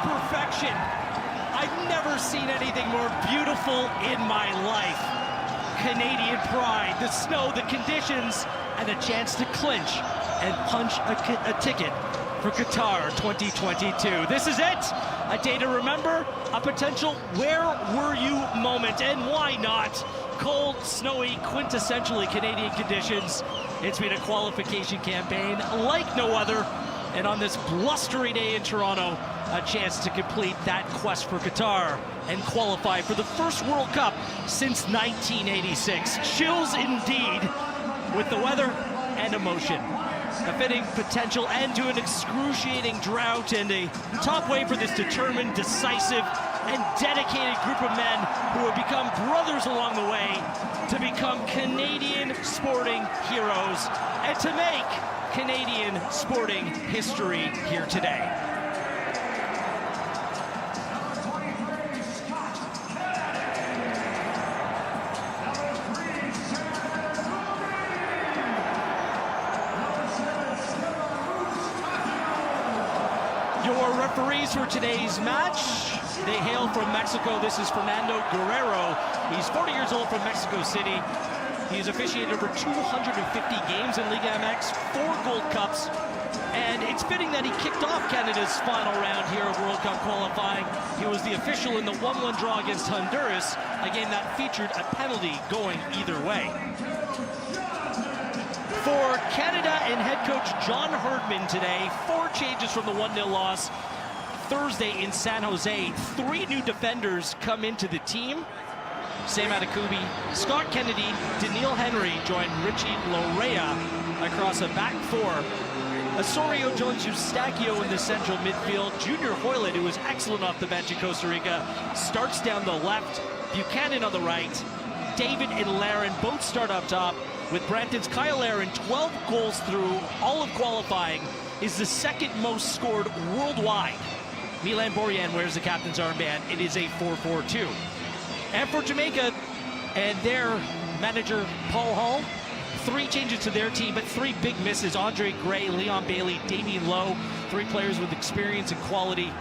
perfection. I've never seen anything more beautiful in my life. Canadian pride, the snow, the conditions, and a chance to clinch and punch a ticket for Qatar 2022. This is it, a day to remember, a potential where were you moment, and why not? Cold, snowy, quintessentially Canadian conditions. It's been a qualification campaign like no other, and on this blustery day in Toronto, a chance to complete that quest for Qatar and qualify for the first World Cup since 1986. Chills indeed with the weather and emotion. A fitting potential end to an excruciating drought, and a top way for this determined, decisive, and dedicated group of men who have become brothers along the way to become Canadian sporting heroes and to make Canadian sporting history here today. Your referees for today's match, they hail from Mexico. This is Fernando Guerrero. He's 40 years old from Mexico City. He's officiated over 250 games in Liga MX, 4 Gold Cups, and it's fitting that he kicked off Canada's final round here of World Cup qualifying. He was the official in the 1-1 draw against Honduras, a game that featured a penalty going either way. For Canada and head coach John Herdman today, 4 changes from the 1-0 loss Thursday in San Jose. 3 new defenders come into the team. Sam Adekubi, Scott Kennedy, Daniil Henry join Richie Lorea across a back 4. Osorio joins Eustachio in the central midfield. Junior Hoylett, who was excellent off the bench in Costa Rica, starts down the left. Buchanan on the right. David and Laren both start up top, with Brampton's Kyle Laren 12 goals through all of qualifying, is the second most scored worldwide. Milan Borjan wears the captain's armband. It is a 4-4-2. And for Jamaica and their manager, Paul Hall, 3 changes to their team, but 3 big misses. Andre Gray, Leon Bailey, Damien Lowe, 3 players with experience and quality.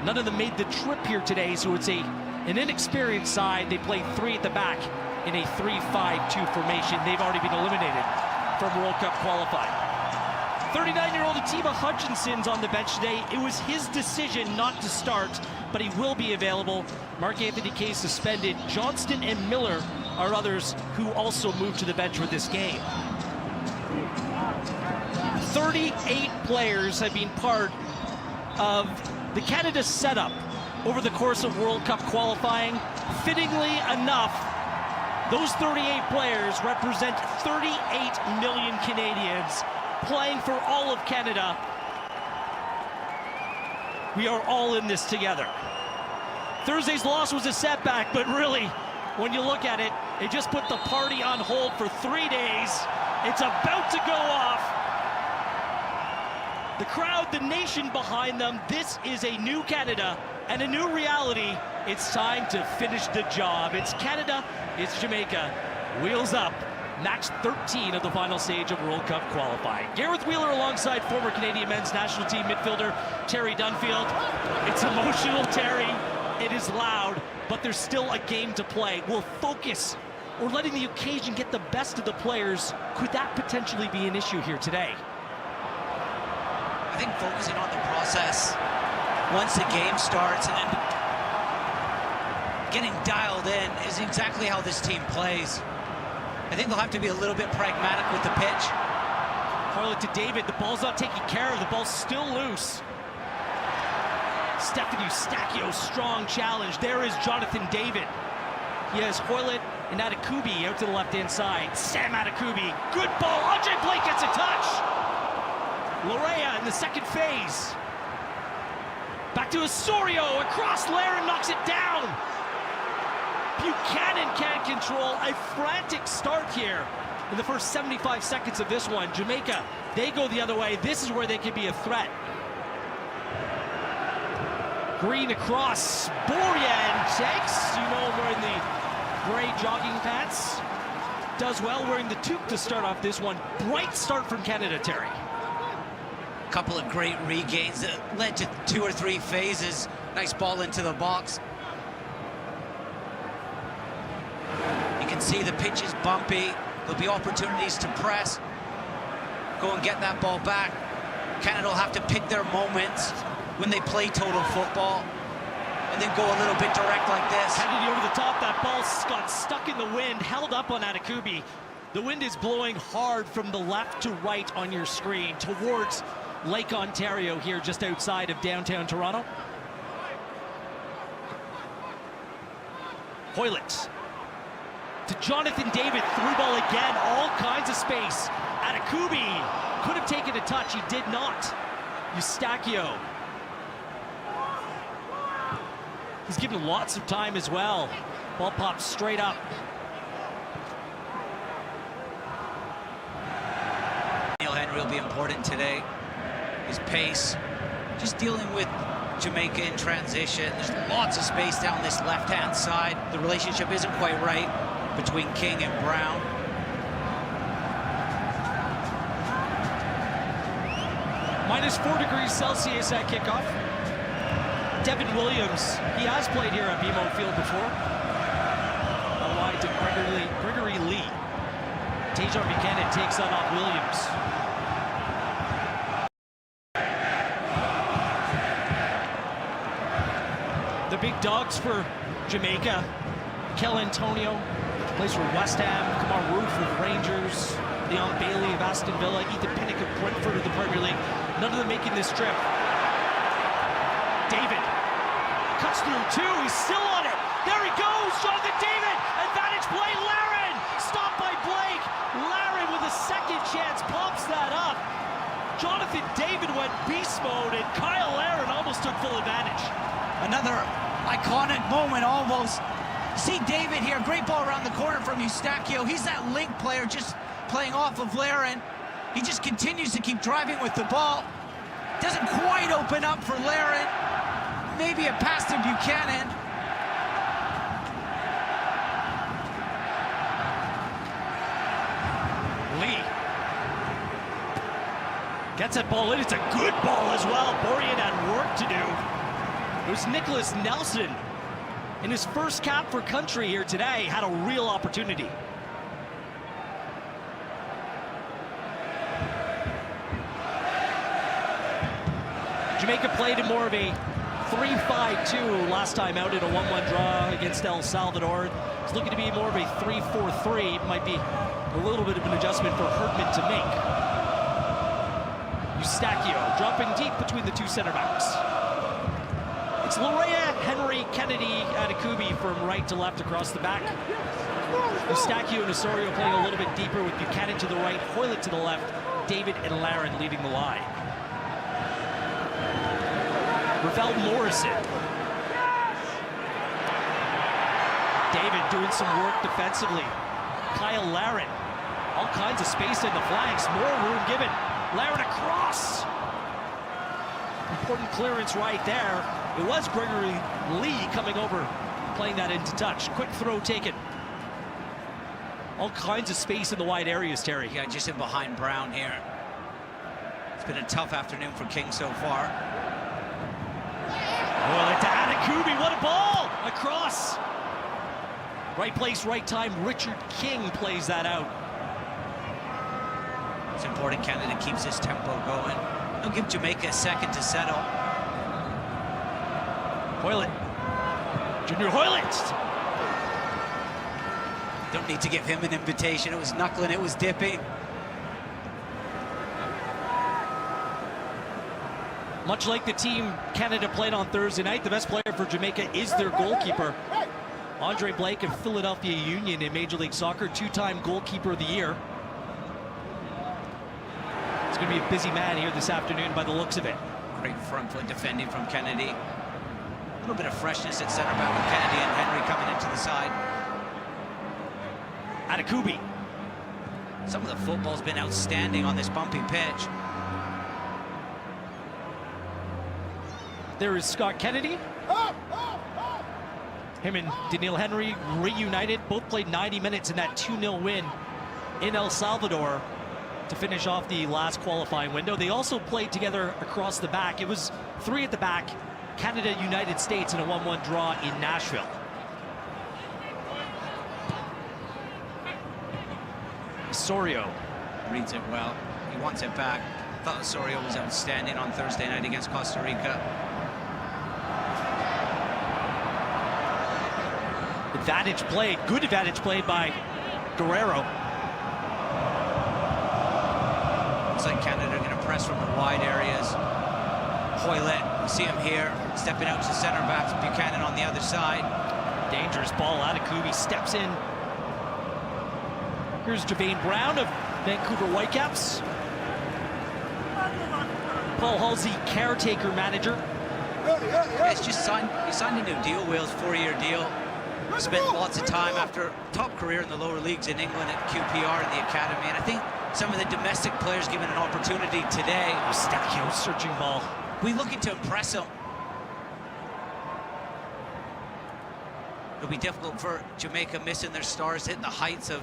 None of them made the trip here today, so it's an inexperienced side. They play 3 at the back in a 3-5-2 formation. They've already been eliminated from World Cup qualifying. 39-year-old Atiba Hutchinson's on the bench today. It was his decision not to start, but he will be available. Mark-Anthony Kaye suspended. Johnston and Miller are others who also moved to the bench for this game. 38 players have been part of the Canada setup over the course of World Cup qualifying. Fittingly enough, those 38 players represent 38 million Canadians playing for all of Canada. We are all in this together. Thursday's loss was a setback, but really, when you look at it, it just put the party on hold for 3 days. It's about to go off. The crowd, the nation behind them. This is a new Canada and a new reality. It's time to finish the job. It's Canada, it's Jamaica. Wheels up. Match 13 of the final stage of World Cup qualifying. Gareth Wheeler alongside former Canadian men's national team midfielder Terry Dunfield. It's emotional, Terry. It is loud, but there's still a game to play. Will focus or letting the occasion get the best of the players, could that potentially be an issue here today? I think focusing on the process once the game starts and then getting dialed in is exactly how this team plays. I think they'll have to be a little bit pragmatic with the pitch. Hoylett to David, the ball's not taken care of, the ball's still loose. Stefan Eustachio, strong challenge. There is Jonathan David. He has Hoylett and Adekubi out to the left-hand side. Sam Adekubi, good ball. Andre Blake gets a touch. Lorea in the second phase. Back to Osorio, across Laren, knocks it down. Buchanan can't control a frantic start here in the first 75 seconds of this one. Jamaica, they go the other way. This is where they could be a threat. Green across, Borjan takes, wearing the gray jogging pants. Does well wearing the toque to start off this one. Bright start from Canada, Terry. Couple of great regains that led to 2 or 3 phases. Nice ball into the box. You can see the pitch is bumpy. There'll be opportunities to press. Go and get that ball back. Canada will have to pick their moments when they play total football and then go a little bit direct like this. Kennedy over the top. That ball got stuck in the wind, held up on Atakubi. The wind is blowing hard from the left to right on your screen towards Lake Ontario here just outside of downtown Toronto. Hoylett to Jonathan David, through ball again, all kinds of space. Atakubi could have taken a touch, he did not. Eustachio. He's given lots of time as well. Ball pops straight up. Henry will be important today. His pace, just dealing with Jamaica in transition. There's lots of space down this left-hand side. The relationship isn't quite right between King and Brown. -4 degrees Celsius at kickoff. Devin Williams, he has played here at BMO Field before. Wide to Gregory Lee. Tajon Buchanan takes that off Williams. The big dogs for Jamaica. Kel Antonio plays for West Ham. Kamar Roof with Rangers. Leon Bailey of Aston Villa. Ethan Pinnock of Brentford of the Premier League. None of them making this trip. David cuts through 2. He's still on it. There he goes. Jonathan David. Advantage play. Laren. Stopped by Blake. Laren with a second chance pops that up. Jonathan David went beast mode, and Kyle Laren almost took full advantage. Another iconic moment almost. See David here, great ball around the corner from Eustachio. He's that link player just playing off of Laren. He just continues to keep driving with the ball. Doesn't quite open up for Laren. Maybe a pass to Buchanan. Lee gets that ball in. It's a good ball as well. Borian had work to do. It was Nicholas Nelson in his first cap for country here today, had a real opportunity. Jamaica played in more of a 3-5-2 last time out in a 1-1 draw against El Salvador. It's looking to be more of a 3-4-3. Might be a little bit of an adjustment for Herdman to make. Eustachio dropping deep between the 2 center backs. It's Lorea, Henry, Kennedy, Atakubi from right to left across the back. Eustachio and Osorio playing a little bit deeper with Buchanan to the right, Hoylett to the left, David and Laren leading the line. Ravel Morrison. David doing some work defensively. Kyle Laren. All kinds of space in the flanks, more room given. Laren across. Important clearance right there. It was Gregory Lee coming over, playing that into touch. Quick throw taken. All kinds of space in the wide areas, Terry. Yeah, just in behind Brown here. It's been a tough afternoon for King so far. Oh, to Atakubi, what a ball! Across. Right place, right time. Richard King plays that out. It's important Canada keeps this tempo going. They'll give Jamaica a second to settle. Hoylett. Junior Hoylett. Don't need to give him an invitation. It was knuckling, it was dipping. Much like the team Canada played on Thursday night, the best player for Jamaica is their goalkeeper. Andre Blake of Philadelphia Union in Major League Soccer, 2-time goalkeeper of the year. It's going to be a busy man here this afternoon by the looks of it. Great front foot defending from Kennedy. A little bit of freshness at center back with Kennedy and Henry coming into the side. Atakubi. Some of the football's been outstanding on this bumpy pitch. There is Scott Kennedy. Him and Daniil Henry reunited. Both played 90 minutes in that 2-0 win in El Salvador. to finish off the last qualifying window. They also played together across the back. It was 3 at the back, Canada, United States in a 1-1 draw in Nashville. Osorio reads it well. He wants it back. Thought Osorio was outstanding on Thursday night against Costa Rica. Advantage played, good advantage played by Guerrero. Looks like Canada are going to press from the wide areas. Hoylett, you see him here, stepping out to center backs. Buchanan on the other side. Dangerous ball out of Kubi, steps in. Here's Javane Brown of Vancouver Whitecaps. Paul Halsey, caretaker manager. Yeah, he signed a new deal. Wales 4-year deal. Spent lots of time after top career in the lower leagues in England at QPR in the academy. And I think some of the domestic players given an opportunity today. Eustachio searching ball. We looking to impress them. It'll be difficult for Jamaica missing their stars, hitting the heights of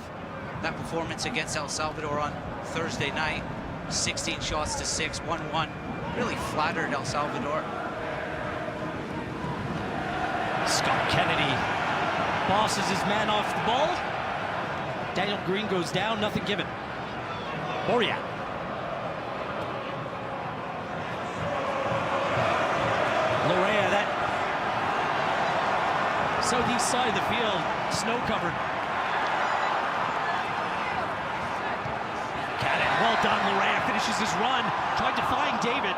that performance against El Salvador on Thursday night. 16 shots to 6, 1-1. Really flattered El Salvador. Scott Kennedy bosses his man off the ball. Daniel Green goes down, nothing given. Moria. Lorea, that southeast side of the field, snow covered. Cannon, well done. Lorea finishes his run, tried to find David.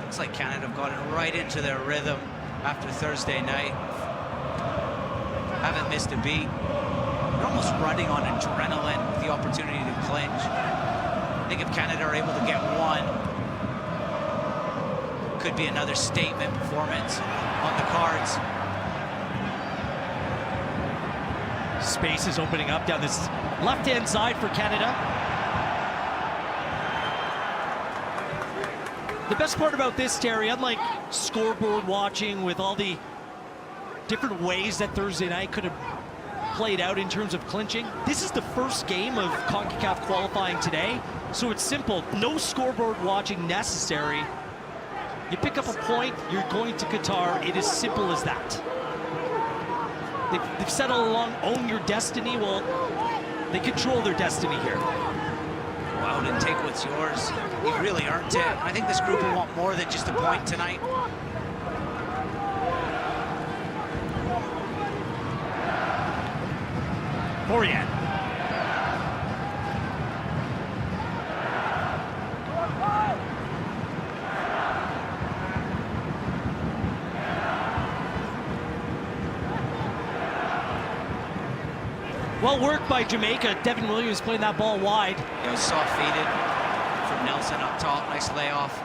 Looks like Canada have gotten right into their rhythm after Thursday night. Haven't missed a beat. They're almost running on adrenaline with the opportunity to clinch. I think if Canada are able to get one, could be another statement performance on the cards. Space is opening up down this left-hand side for Canada. The best part about this, Terry, unlike scoreboard watching with all the different ways that Thursday night could have played out in terms of clinching, this is the first game of CONCACAF qualifying today, so it's simple. No scoreboard watching necessary. You pick up a point, you're going to Qatar. It is simple as that. They've said all along, own your destiny. Well, they control their destiny here. Go out and take what's yours. You've really earned it. I think this group will want more than just a point tonight. Morian. Well worked by Jamaica. Devin Williams playing that ball wide. It was soft-feeded from Nelson up top. Nice layoff.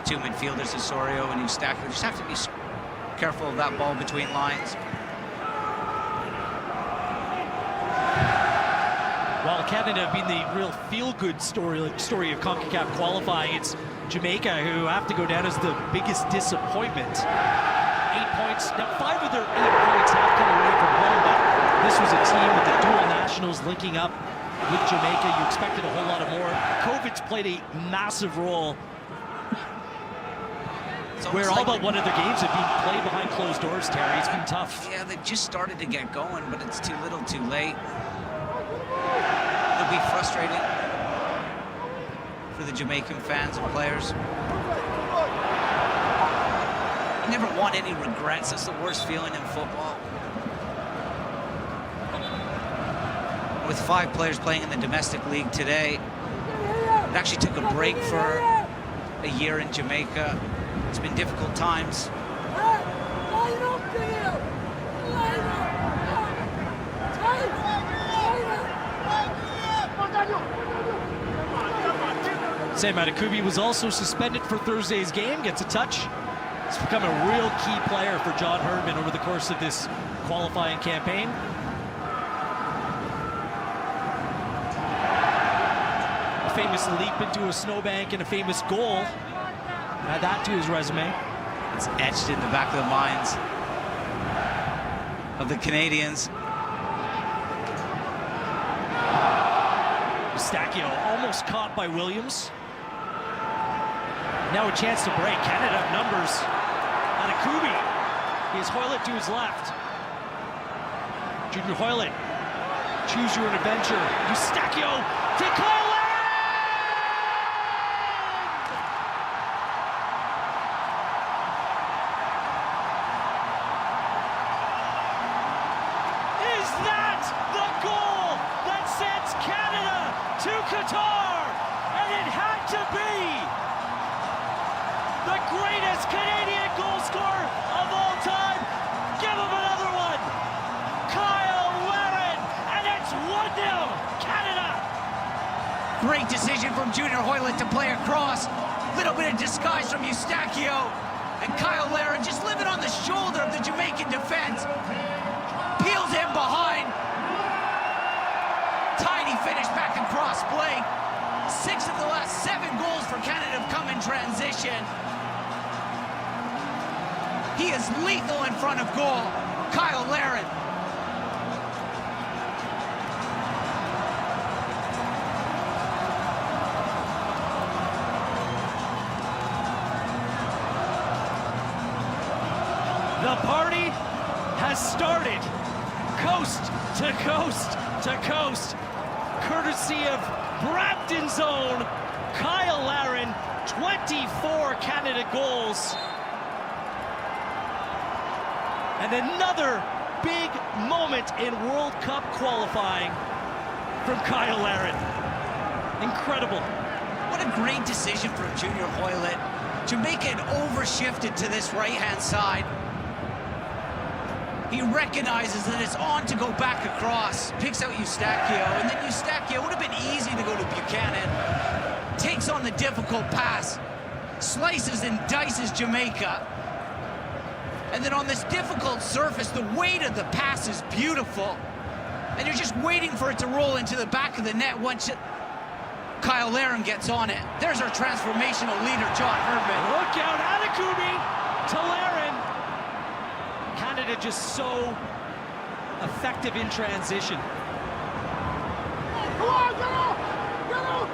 Two midfielders, Osorio and Eustachio. Just have to be careful of that ball between lines. While Canada being the real feel-good story of CONCACAF qualifying, it's Jamaica who have to go down as the biggest disappointment. 8 points. Now, 5 of their 8 points have come away from home, but this was a team with the dual nationals linking up with Jamaica. You expected a whole lot of more. COVID's played a massive role where all but one of their games have been played behind closed doors, Terry. It's been tough. Yeah, they've just started to get going, but it's too little too late. It'll be frustrating for the Jamaican fans and players. You never want any regrets. That's the worst feeling in football. With 5 players playing in the domestic league today, it actually took a break for a year in Jamaica. It's been difficult times. Sam Adekubi was also suspended for Thursday's game, gets a touch. He's become a real key player for John Herdman over the course of this qualifying campaign. A famous leap into a snowbank and a famous goal Add that to his resume. It's etched in the back of the minds of the Canadians. Eustachio almost caught by Williams. Now a chance to break. Canada have numbers. Anakubi. He has Hoylett to his left. Junior Hoylett. Choose your adventure. Eustachio to Kyle. Is that the goal that sends Canada to Qatar? And it had to be the greatest Canadian goal scorer of all time. Give him another one. Kyle Larin, and it's 1-0 Canada. Great decision from Junior Hoylett to play across. Little bit of disguise from Eustachio. And Kyle Larin just living on the shoulder of the Jamaican defense. Peels in behind. Tiny finish back across play. 6 of the last 7 goals for Canada have come in transition. He is lethal in front of goal. Kyle Larin. The party has started. Coast to coast to coast. Courtesy of Brampton's own Kyle Larin. 24 Canada goals. And another big moment in World Cup qualifying from Kyle Larin. Incredible. What a great decision from Junior Hoylett. Jamaica had overshifted to this right-hand side. He recognizes that it's on to go back across. Picks out Eustachio, and then Eustachio would have been easy to go to Buchanan. Takes on the difficult pass. Slices and dices Jamaica. And then on this difficult surface, the weight of the pass is beautiful. And you're just waiting for it to roll into the back of the net once Kyle Larin gets on it. There's our transformational leader, John Herdman. Look out, Anakubi to Larin. Canada just so effective in transition. Come on, get up! Get up!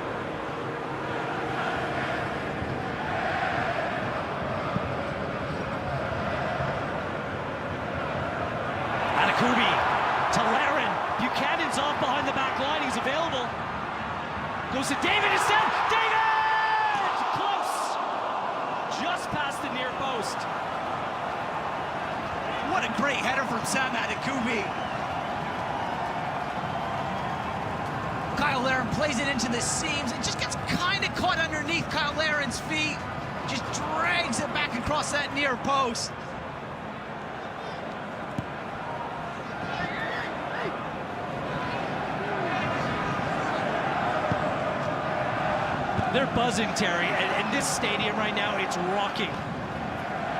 Anakubi to Larin. Buchanan's off behind the back line. He's available. Goes to David instead. David! Close. Just past the near post. What a great header from Sam Anakubi. Kyle Larin plays it into the seams. It just gets kind of caught underneath Kyle Larin's feet. Just drags it back across that near post. They're buzzing, Terry, and this stadium right now, it's rocking.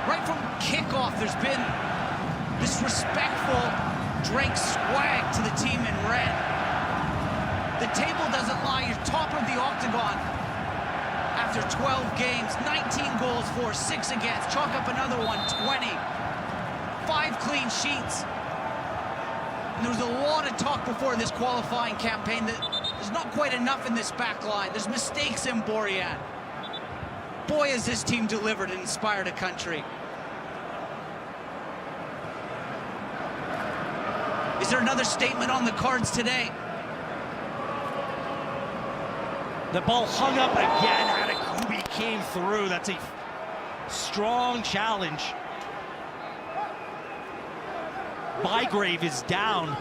Right from kickoff, there's been this respectful Drake swag to the team in red. The table doesn't lie. You're top of the octagon after 12 games, 19 goals for, 6 against. Chalk up another one, 20. 5 clean sheets. And there was a lot of talk before this qualifying campaign that there's not quite enough in this back line. There's mistakes in Borjan. Boy, has this team delivered and inspired a country. Is there another statement on the cards today? The ball hung up again. Anakubi came through. That's a strong challenge. Bygrave is down.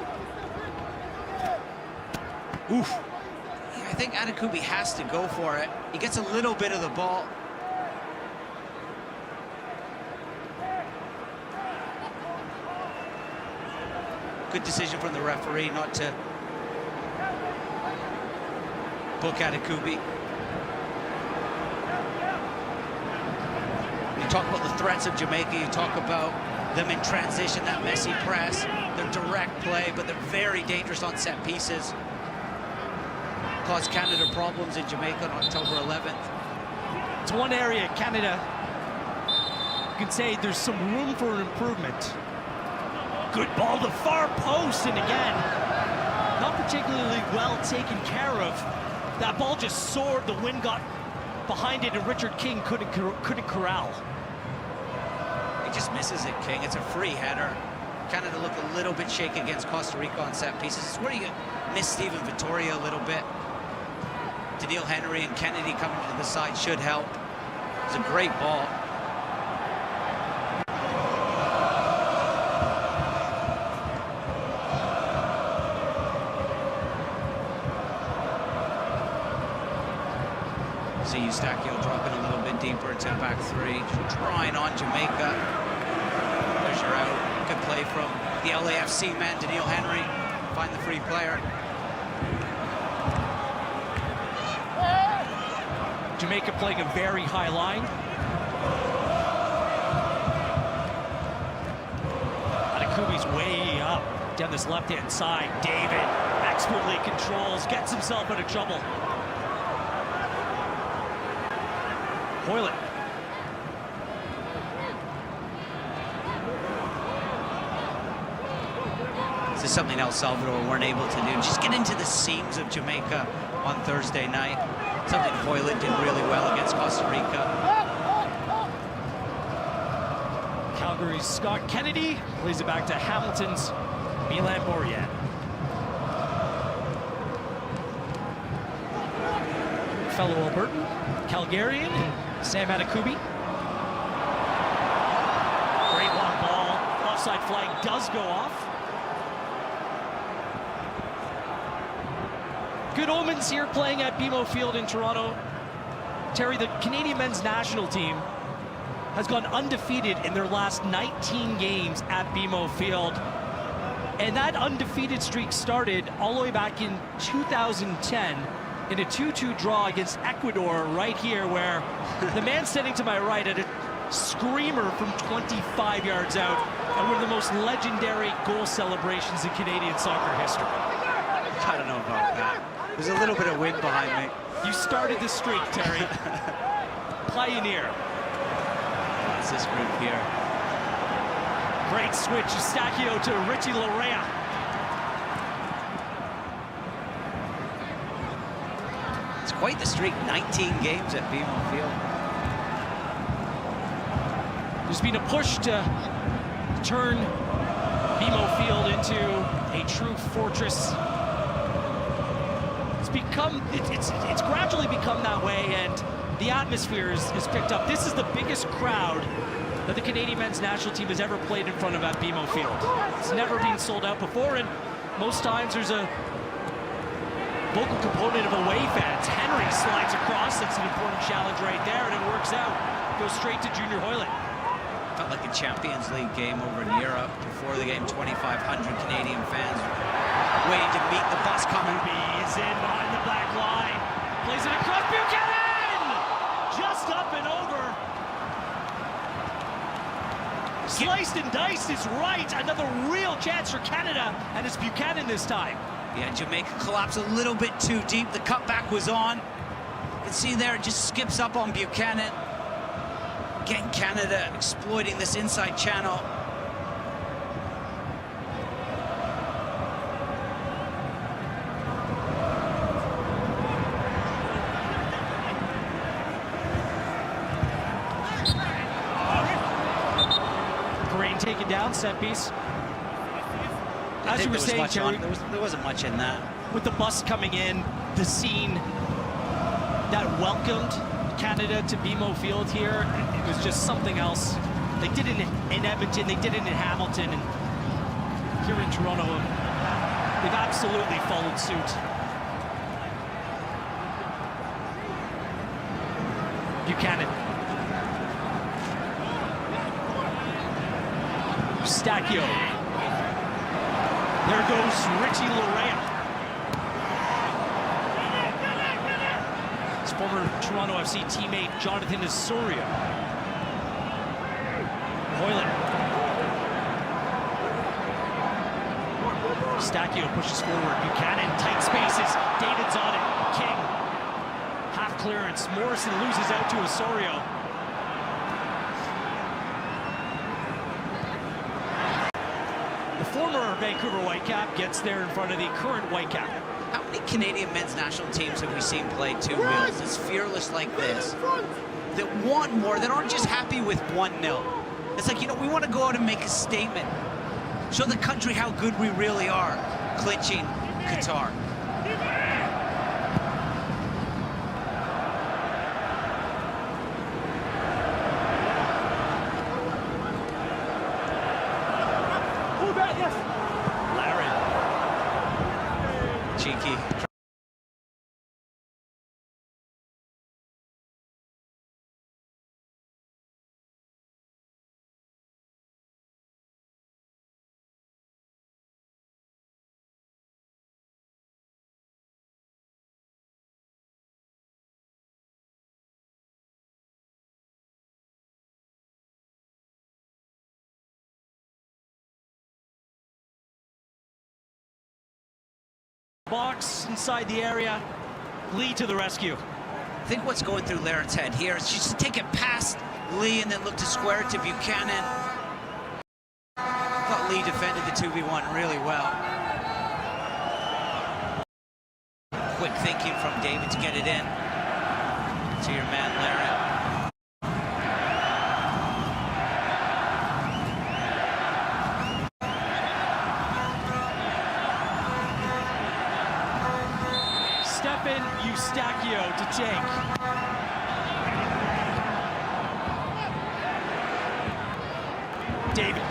Oof. Yeah, I think Anakubi has to go for it. He gets a little bit of the ball. Good decision from the referee not to book Anakubi. You talk about the threats of Jamaica, you talk about them in transition, that messy press, their direct play, but they're very dangerous on set pieces. Caused Canada problems in Jamaica on October 11th. It's one area Canada can say there's some room for improvement. Good ball to far post, and again, not particularly well taken care of. That ball just soared, the wind got behind it, and Richard King couldn't corral. He just misses it, King. It's a free header. Canada looked a little bit shaky against Costa Rica on set pieces. It's where you miss Stephen Vittoria a little bit. Daniil Henry and Kennedy coming to the side should help. It's a great ball. See Eustachio dropping a little bit deeper into back three, trying on Jamaica. There's your out. Good play from the LAFC man, Daniil Henry. Find the free player. Jamaica playing a very high line. Anakubi's way up down this left-hand side. David expertly controls, gets himself out of trouble. Hoyland. This is something El Salvador weren't able to do. Just get into the seams of Jamaica on Thursday night. Something Hoyland did really well against Costa Rica. Calgary's Scott Kennedy plays it back to Hamilton's Milan Borjan. Fellow Albertan, Calgarian, Sam Anakubi. Great long ball. Offside flag does go off. Good omens here playing at BMO Field in Toronto. Terry, the Canadian men's national team has gone undefeated in their last 19 games at BMO Field. And that undefeated streak started all the way back in 2010 in a 2-2 draw against Ecuador right here, where the man standing to my right had a screamer from 25 yards out and one of the most legendary goal celebrations in Canadian soccer history. I don't know about that. There's a little bit of wind behind me. You started the streak, Terry. Pioneer. What's this group here? Great switch, Eustachio to Richie Larea. It's quite the streak, 19 games at BMO Field. There's been a push to turn BMO Field into a true fortress. It's gradually become that way, and the atmosphere is picked up. This is the biggest crowd that the Canadian men's national team has ever played in front of at BMO Field. It's never been sold out before, and most times there's a vocal component of away fans. Henry slides across. That's an important challenge right there, and it works out. Goes straight to Junior Hoyland. Felt like a Champions League game over in Europe. Before the game, 2,500 Canadian fans waiting to meet the bus coming. Is in behind the black line. Plays it across. Buchanan! Just up and over. Sliced and diced is right. Another real chance for Canada, and it's Buchanan this time. Yeah, Jamaica collapsed a little bit too deep. The cutback was on. You can see there, it just skips up on Buchanan. Again, Canada exploiting this inside channel. Green taken down, set piece. As you were saying, Terry, there wasn't much in that. With the bus coming in, the scene that welcomed Canada to BMO Field here, it was just something else. They did it in Edmonton, they did it in Hamilton, and here in Toronto, they've absolutely followed suit. Buchanan. Eustachio. There goes Richie Larea. His former Toronto FC teammate, Jonathan Osorio. Hoyland. Eustachio pushes forward. Buchanan, tight spaces. David's on it. King. Half clearance. Morrison loses out to Osorio. former Vancouver Whitecap gets there in front of the current Whitecap. How many Canadian men's national teams have we seen play two wheels? It's fearless like this, that want more, that aren't just happy with 1-0. It's like, you know, we want to go out and make a statement. Show the country how good we really are. Clinching Qatar. Hold that, yes. Laren. Cheeky. Box inside the area. Lee to the rescue. I think what's going through Laren's head here is just to take it past Lee and then look to square it to Buchanan. I thought Lee defended the 2v1 really well. Quick thinking from David to get it in to your man Laren. Stefan Eustachio to take. David.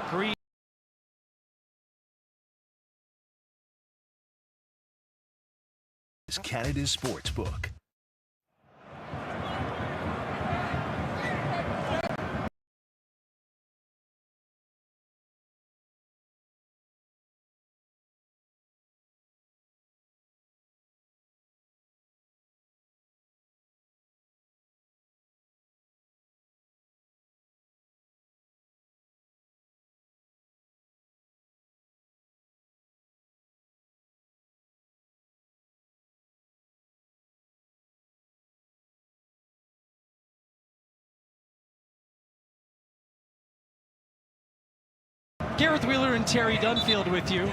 Green. Is Canada's Sportsbook. Gareth Wheeler and Terry Dunfield with you.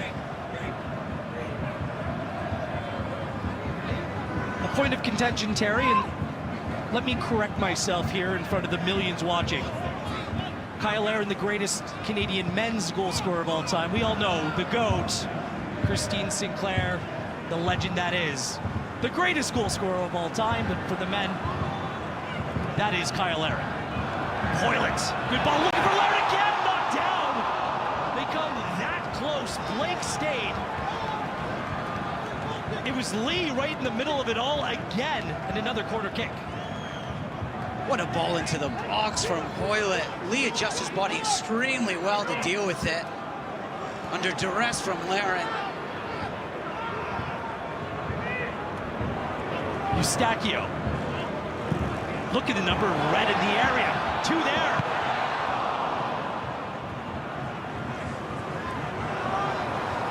A point of contention, Terry, and let me correct myself here in front of the millions watching. Kyle Aaron, the greatest Canadian men's goal scorer of all time. We all know the GOAT, Christine Sinclair, the legend that is. The greatest goal scorer of all time, but for the men, that is Kyle Aaron. Hoylett, good ball, looking for Laren again, knocked down. They come that close, Blake stayed. It was Lee right in the middle of it all again, and another corner kick. What a ball into the box from Hoylett. Lee adjusts his body extremely well to deal with it. Under duress from Laren. Eustachio. Look at the number red in the area. Two there.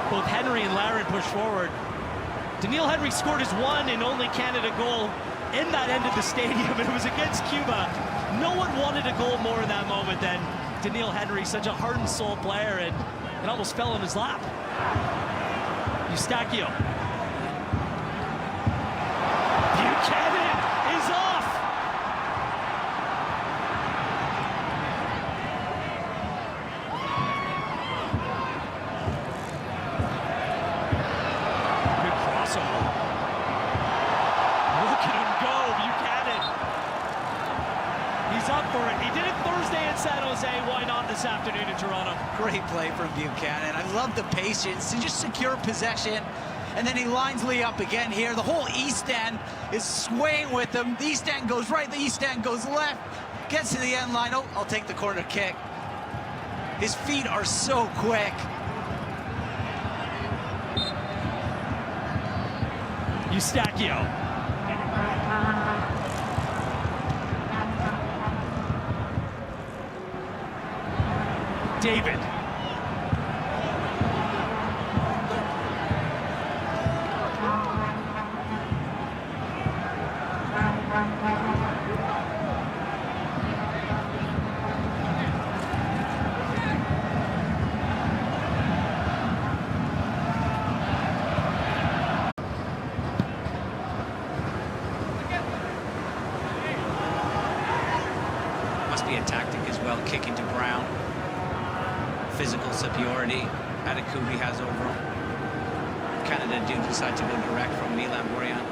Both Henry and Laren push forward. Daniil Henry scored his one and only Canada goal in that end of the stadium. It was against Cuba. No one wanted a goal more in that moment than Daniil Henry, such a heart and soul player, and it almost fell in his lap. Eustachio. Buchanan is off. Good crossover. Look at him go, Buchanan. He's up for it. He did it Thursday in San Jose. Why not this afternoon in Toronto? Great Great play from Buchanan. I love the patience to just secure possession. And then he lines Lee up again here. The whole East End is swaying with him. The East End goes right, the East End goes left. Gets to the end line. Oh, I'll take the corner kick. His feet are so quick. Eustachio. David. Must be a tactic as well, kicking to Brown. Physical superiority Atakubi has over him. Canada do decide to go direct from Milan Borjan.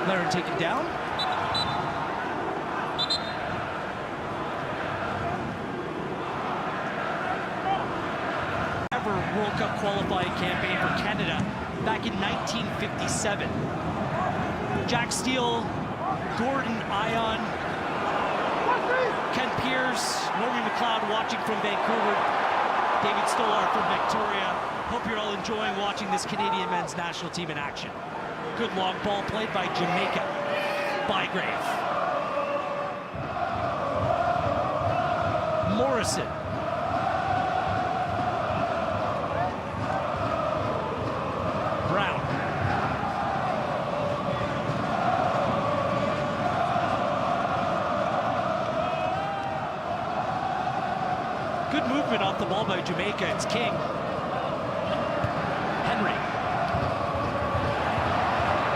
Laren taken down. World Cup qualifying campaign for Canada back in 1957. Jack Steele, Gordon Ion, Ken Pierce, Norman McLeod watching from Vancouver, David Stolar from Victoria. Hope you're all enjoying watching this Canadian men's national team in action. Good long ball played by Jamaica. Bygrave. Morrison. Brown. Good movement off the ball by Jamaica. It's King. Henry.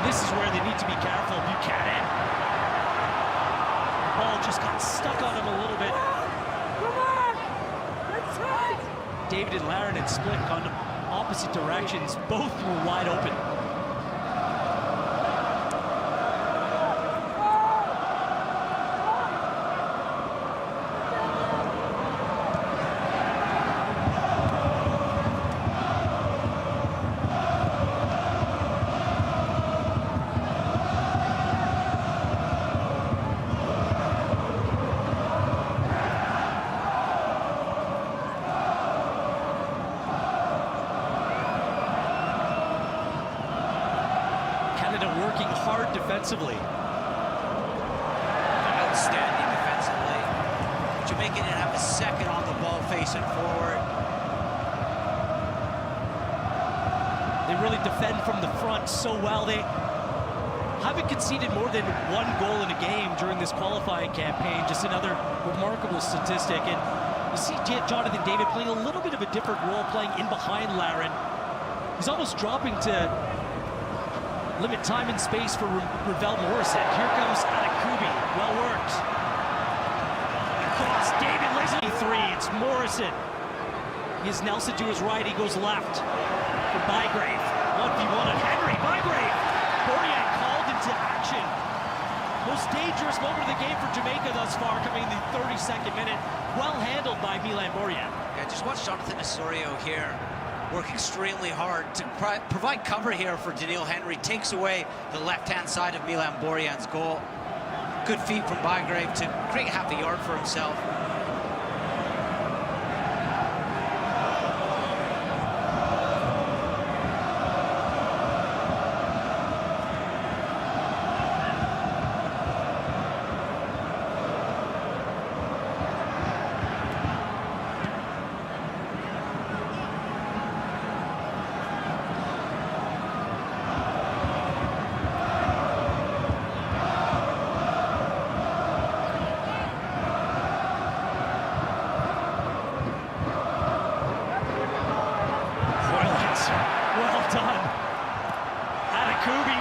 This is where they need to be careful. Buchanan. The ball just got stuck on him a little bit. David and Laren had split on opposite directions. Both were wide open. Working hard defensively. Outstanding defensively. Jamaica didn't have a second on the ball facing forward. They really defend from the front so well. They haven't conceded more than one goal in a game during this qualifying campaign. Just another remarkable statistic. And you see Jonathan David playing a little bit of a different role, playing in behind Laren. He's almost dropping to limit time and space for Ravel Morrison. Here comes Atakubi. Well worked. Across. David lays it. 3. It's Morrison. Here's Nelson to his right. He goes left for Bygrave. 1v1 on Henry. Bygrave. Borjan called into action. Most dangerous moment of the game for Jamaica thus far, coming in the 32nd minute. Well handled by Milan Borjan. Yeah, just watch Jonathan Osorio here work extremely hard to provide cover here for Daniil Henry. Takes away the left-hand side of Milan Borjan's goal. Good feet from Bygrave to create half a yard for himself.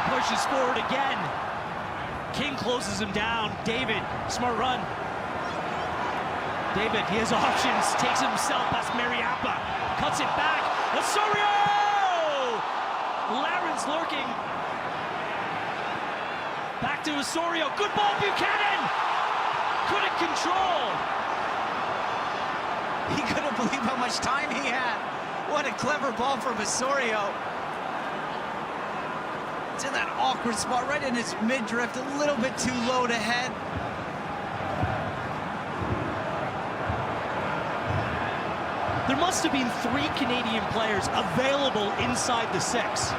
Pushes forward again. King closes him down. David, smart run. David, he has options. Takes himself past Mariappa. cuts it back. Osorio! Laren's lurking. Back to Osorio. Good ball, Buchanan! Couldn't control. He couldn't believe how much time he had. What a clever ball from Osorio. It's in that awkward spot, right in his mid-drift, a little bit too low to head. There must have been 3 Canadian players available inside the 6.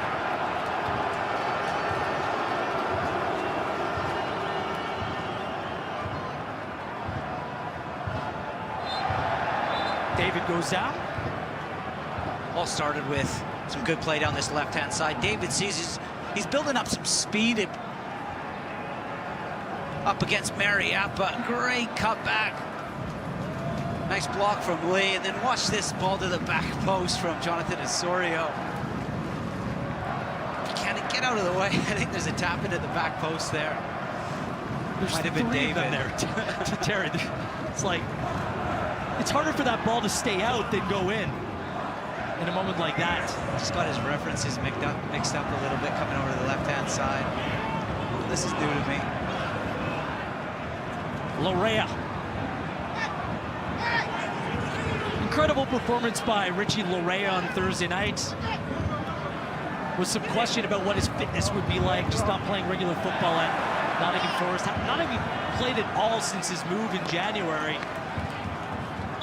David goes down. All started with some good play down this left-hand side. David sees he's building up some speed up against Mariappa. Great cutback. Nice block from Lee, and then watch this ball to the back post from Jonathan Osorio. Can it get out of the way? I think there's a tap into the back post there. There's Might have been 3 David of them there to Terry. It's like, it's harder for that ball to stay out than go in a moment like that. Just got his references mixed up a little bit coming over to the left-hand side. This is new to me. Lorea. Incredible performance by Richie Lorea on Thursday night. With some question about what his fitness would be like, just not playing regular football at Nottingham Forest. Not having played at all since his move in January.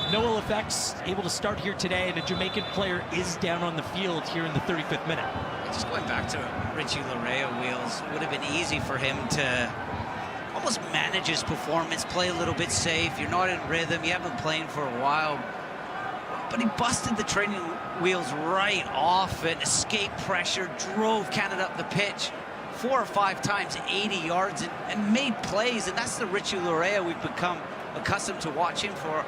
No ill effects, able to start here today, and a Jamaican player is down on the field here in the 35th minute. Just going back to Richie Lorea, Wheels, it would have been easy for him to almost manage his performance, play a little bit safe. You're not in rhythm, you haven't played for a while. But he busted the training wheels right off and escaped pressure, drove Canada up the pitch 4 or 5 times, 80 yards, and made plays. And that's the Richie Lorea we've become accustomed to watching for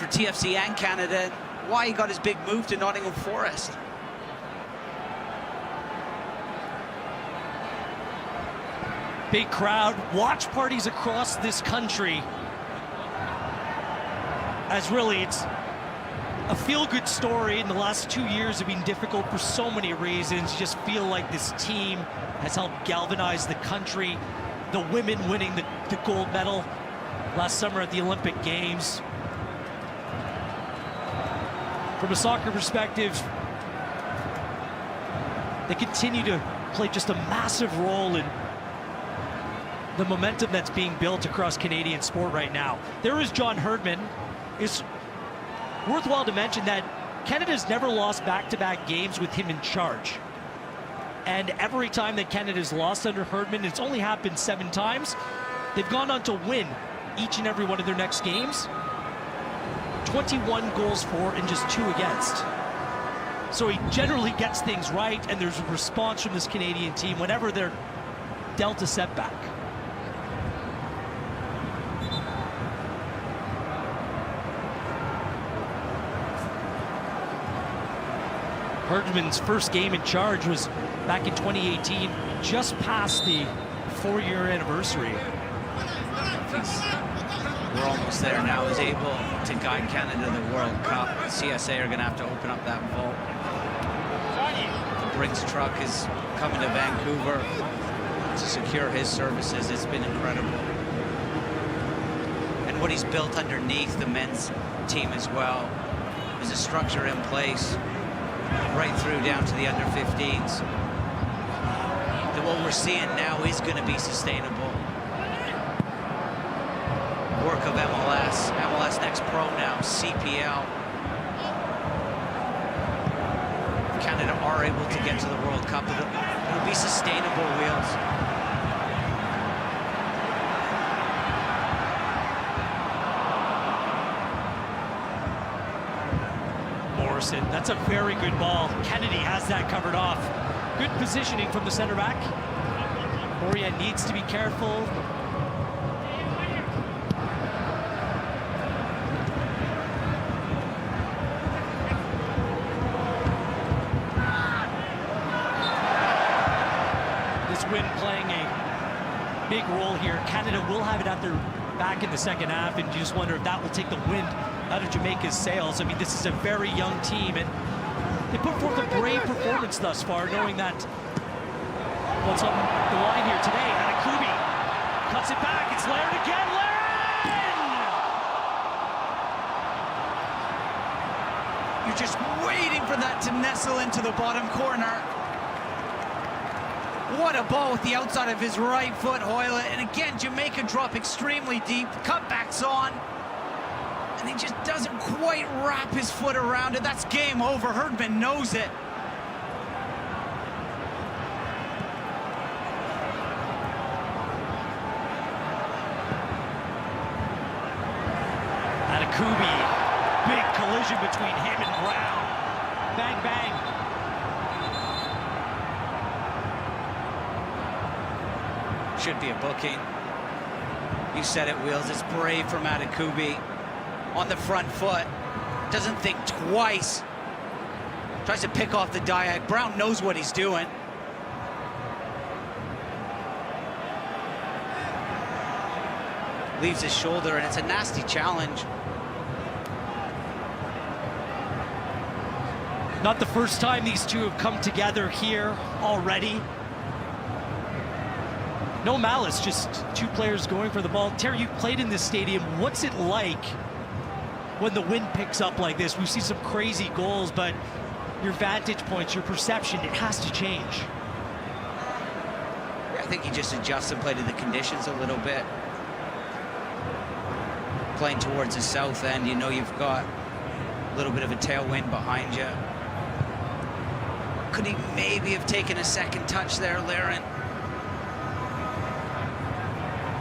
TFC and Canada, and why he got his big move to Nottingham Forest. Big crowd, watch parties across this country. As really, it's a feel-good story. In the last 2 years have been difficult for so many reasons. You just feel like this team has helped galvanize the country. The women winning the gold medal last summer at the Olympic Games. From a soccer perspective, they continue to play just a massive role in the momentum that's being built across Canadian sport right now. There is John Herdman. It's worthwhile to mention that Canada's never lost back-to-back games with him in charge. And every time that Canada's lost under Herdman, it's only happened 7 times. They've gone on to win each and every one of their next games. 21 goals for and just 2 against. So he generally gets things right, and there's a response from this Canadian team whenever they're dealt a setback. Herdman's first game in charge was back in 2018, just past the 4-year anniversary. We're almost there now. Is able to guide Canada to the World Cup. CSA are going to have to open up that vault. The Briggs truck is coming to Vancouver to secure his services. It's been incredible. And what he's built underneath the men's team as well is a structure in place right through down to the under-15s. That what we're seeing now is going to be sustainable. Work of MLS Next Pro now, CPL. If Canada are able to get to the World Cup, it'll be sustainable, Wheels. Morrison, that's a very good ball. Kennedy has that covered off. Good positioning from the center back. Moria needs to be careful. Win playing a big role here. Canada will have it at their back in the second half, and you just wonder if that will take the wind out of Jamaica's sails. I mean, this is a very young team, and they put forth a brave performance thus far, knowing that what's on the line here today. Anakubi cuts it back. It's Laird again. Laird! You're just waiting for that to nestle into the bottom corner. What a ball with the outside of his right foot, Hoylett. And again, Jamaica drop extremely deep. Cutbacks on. And he just doesn't quite wrap his foot around it. That's game over. Herdman knows it. Anakubi. Big collision between him and Brown. Bang, bang. Should be a booking. You said it, Wheels. It's brave from Anakubi. On the front foot. Doesn't think twice. Tries to pick off the diag. Brown knows what he's doing. Leaves his shoulder, and it's a nasty challenge. Not the first time these two have come together here already. No malice, just two players going for the ball. Terry, you played in this stadium. What's it like when the wind picks up like this? We see some crazy goals, but your vantage points, your perception, it has to change. I think you just adjust and play to the conditions a little bit. Playing towards the south end, you know you've got a little bit of a tailwind behind you. Could he maybe have taken a second touch there, Laren?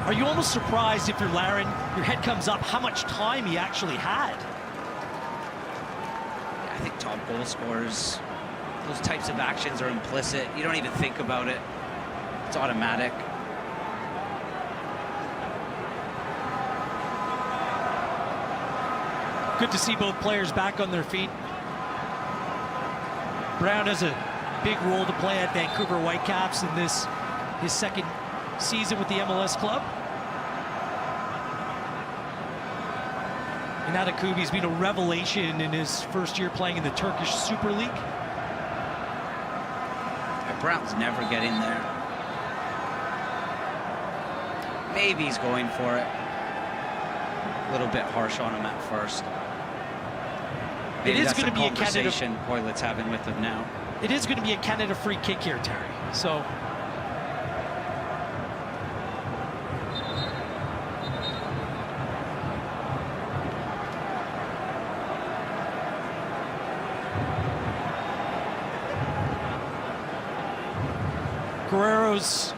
Are you almost surprised if you're Laren, your head comes up, how much time he actually had? I think top goal scorers, those types of actions are implicit. You don't even think about it. It's automatic. Good to see both players back on their feet. Brown has a big role to play at Vancouver Whitecaps in this, his second season with the MLS club. And Anakubi's been a revelation in his first year playing in the Turkish Super League. Brown's never getting there. Maybe he's going for it. A little bit harsh on him at first. Maybe it is that's going to be a conversation Hoylett's having with him now. It is going to be a Canada free kick here, Terry. So Guerrero's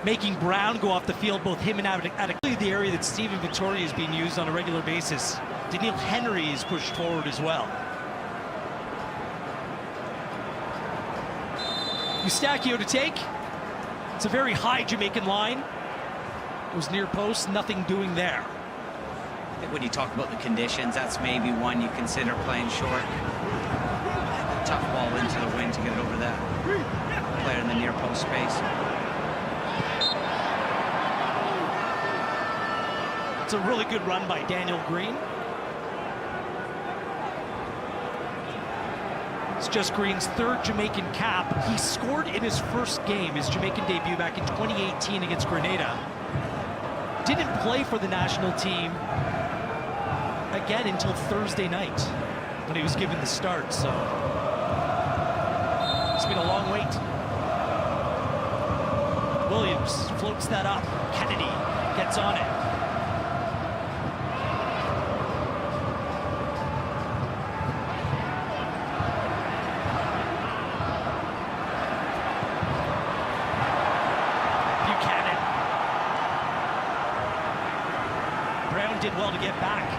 making Brown go off the field, both him and Anakubi, the area that Steven Vittoria is being used on a regular basis. Daniil Henry is pushed forward as well. Eustachio to take. It's a very high Jamaican line. It was near post, nothing doing there. I think when you talk about the conditions, that's maybe one you consider playing short. Tough ball into the wind to get it over that player in the near post space. It's a really good run by Daniel Green. It's just Green's third Jamaican cap. He scored in his first game, his Jamaican debut back in 2018 against Grenada. Didn't play for the national team again until Thursday night when he was given the start, so it's been a long wait. Williams floats that up. Kennedy gets on it. Did well to get back.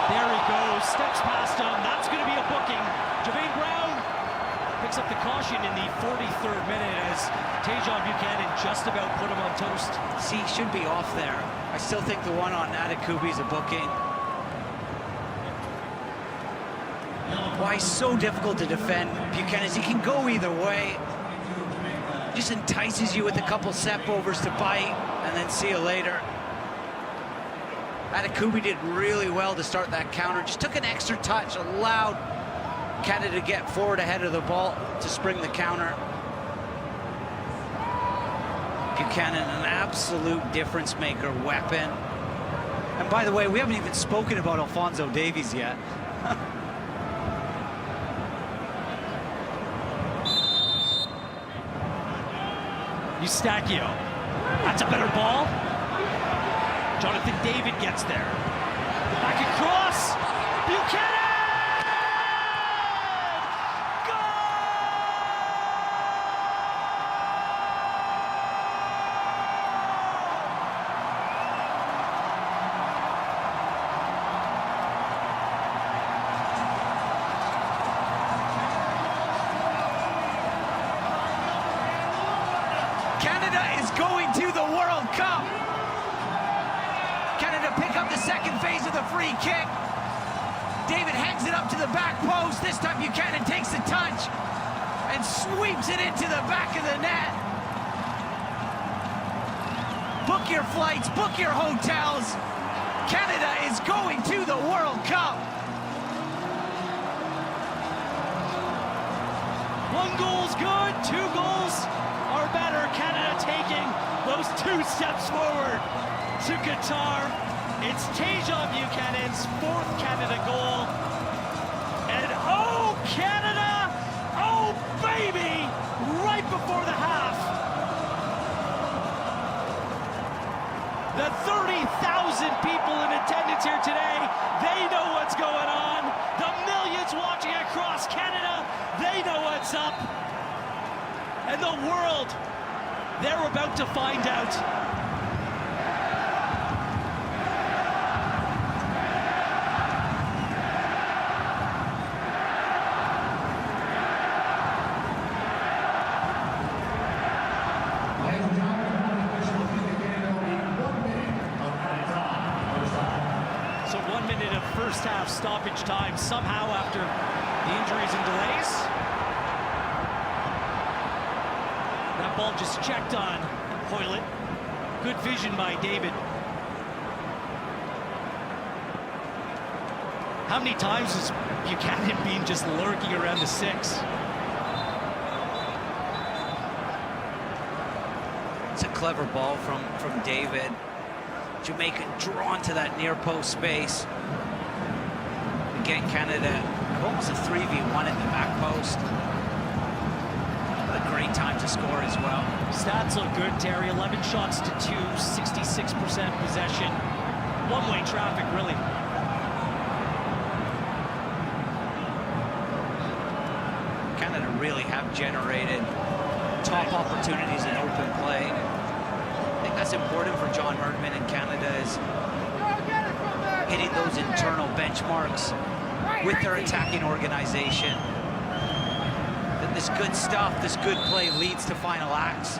There he goes, steps past him. That's going to be a booking. Javane Brown picks up the caution in the 43rd minute as Tajon Buchanan just about put him on toast. See, should be off there. I still think the one on Anakubi is a booking. Why he's so difficult to defend Buchanan is he can go either way. Just entices you with a couple step overs to bite and then see you later. Adekubi did really well to start that counter. Just took an extra touch, allowed Canada to get forward ahead of the ball to spring the counter. Buchanan, an absolute difference maker weapon. And by the way, we haven't even spoken about Alphonso Davies yet. Eustachio. That's a better ball. Jonathan David gets there. Back across. Buchanan! Canada is going to the World Cup. Canada pick up the second phase of the free kick. David hangs it up to the back post. This time Buchanan takes the touch and sweeps it into the back of the net. Book your flights, book your hotels. Canada is going to the World Cup. One goal's good, 2 goals are better. Canada taking those 2 steps forward to Qatar. It's Tajon Buchanan's 4th Canada goal. And oh, Canada, oh baby, right before the half. The 30,000 people in attendance here today, they know what's going on. The millions watching across Canada, they know what's up. And the world, they're about to find out. So 1 minute of first half stoppage time somehow after the injuries and delays. That ball just checked on Hoylett. Good vision by David. How many times has Buchanan been just lurking around the 6? It's a clever ball from David. Jamaica drawn to that near post space. Again, Canada almost a 3v1 in the back post. A great time to score as well. Stats look good, Terry. 11 shots to 2, 66% possession. One-way traffic, really. Canada really have generated top opportunities in open play. I think that's important for John Herdman and Canada is hitting those internal benchmarks with their attacking organization. That this good stuff, this good play leads to final acts.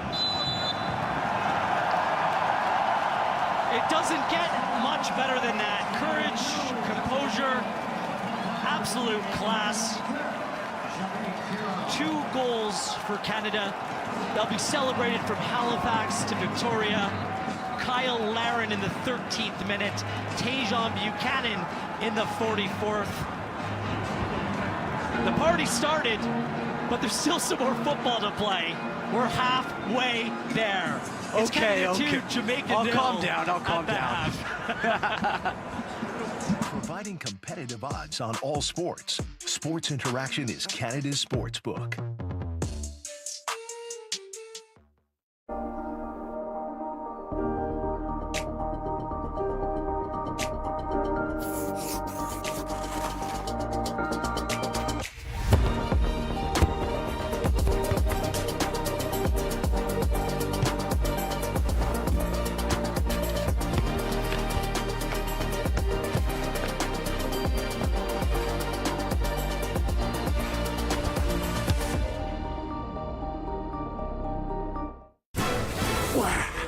It doesn't get much better than that. Courage, composure, absolute class. 2 goals for Canada. They'll be celebrated from Halifax to Victoria. Kyle Larin in the 13th minute. Tajon Buchanan in the 44th. The party started, but there's still some more football to play. We're halfway there. It's Canada 2, Jamaica 0. I'll calm down. Providing competitive odds on all sports. Sports Interaction is Canada's sportsbook.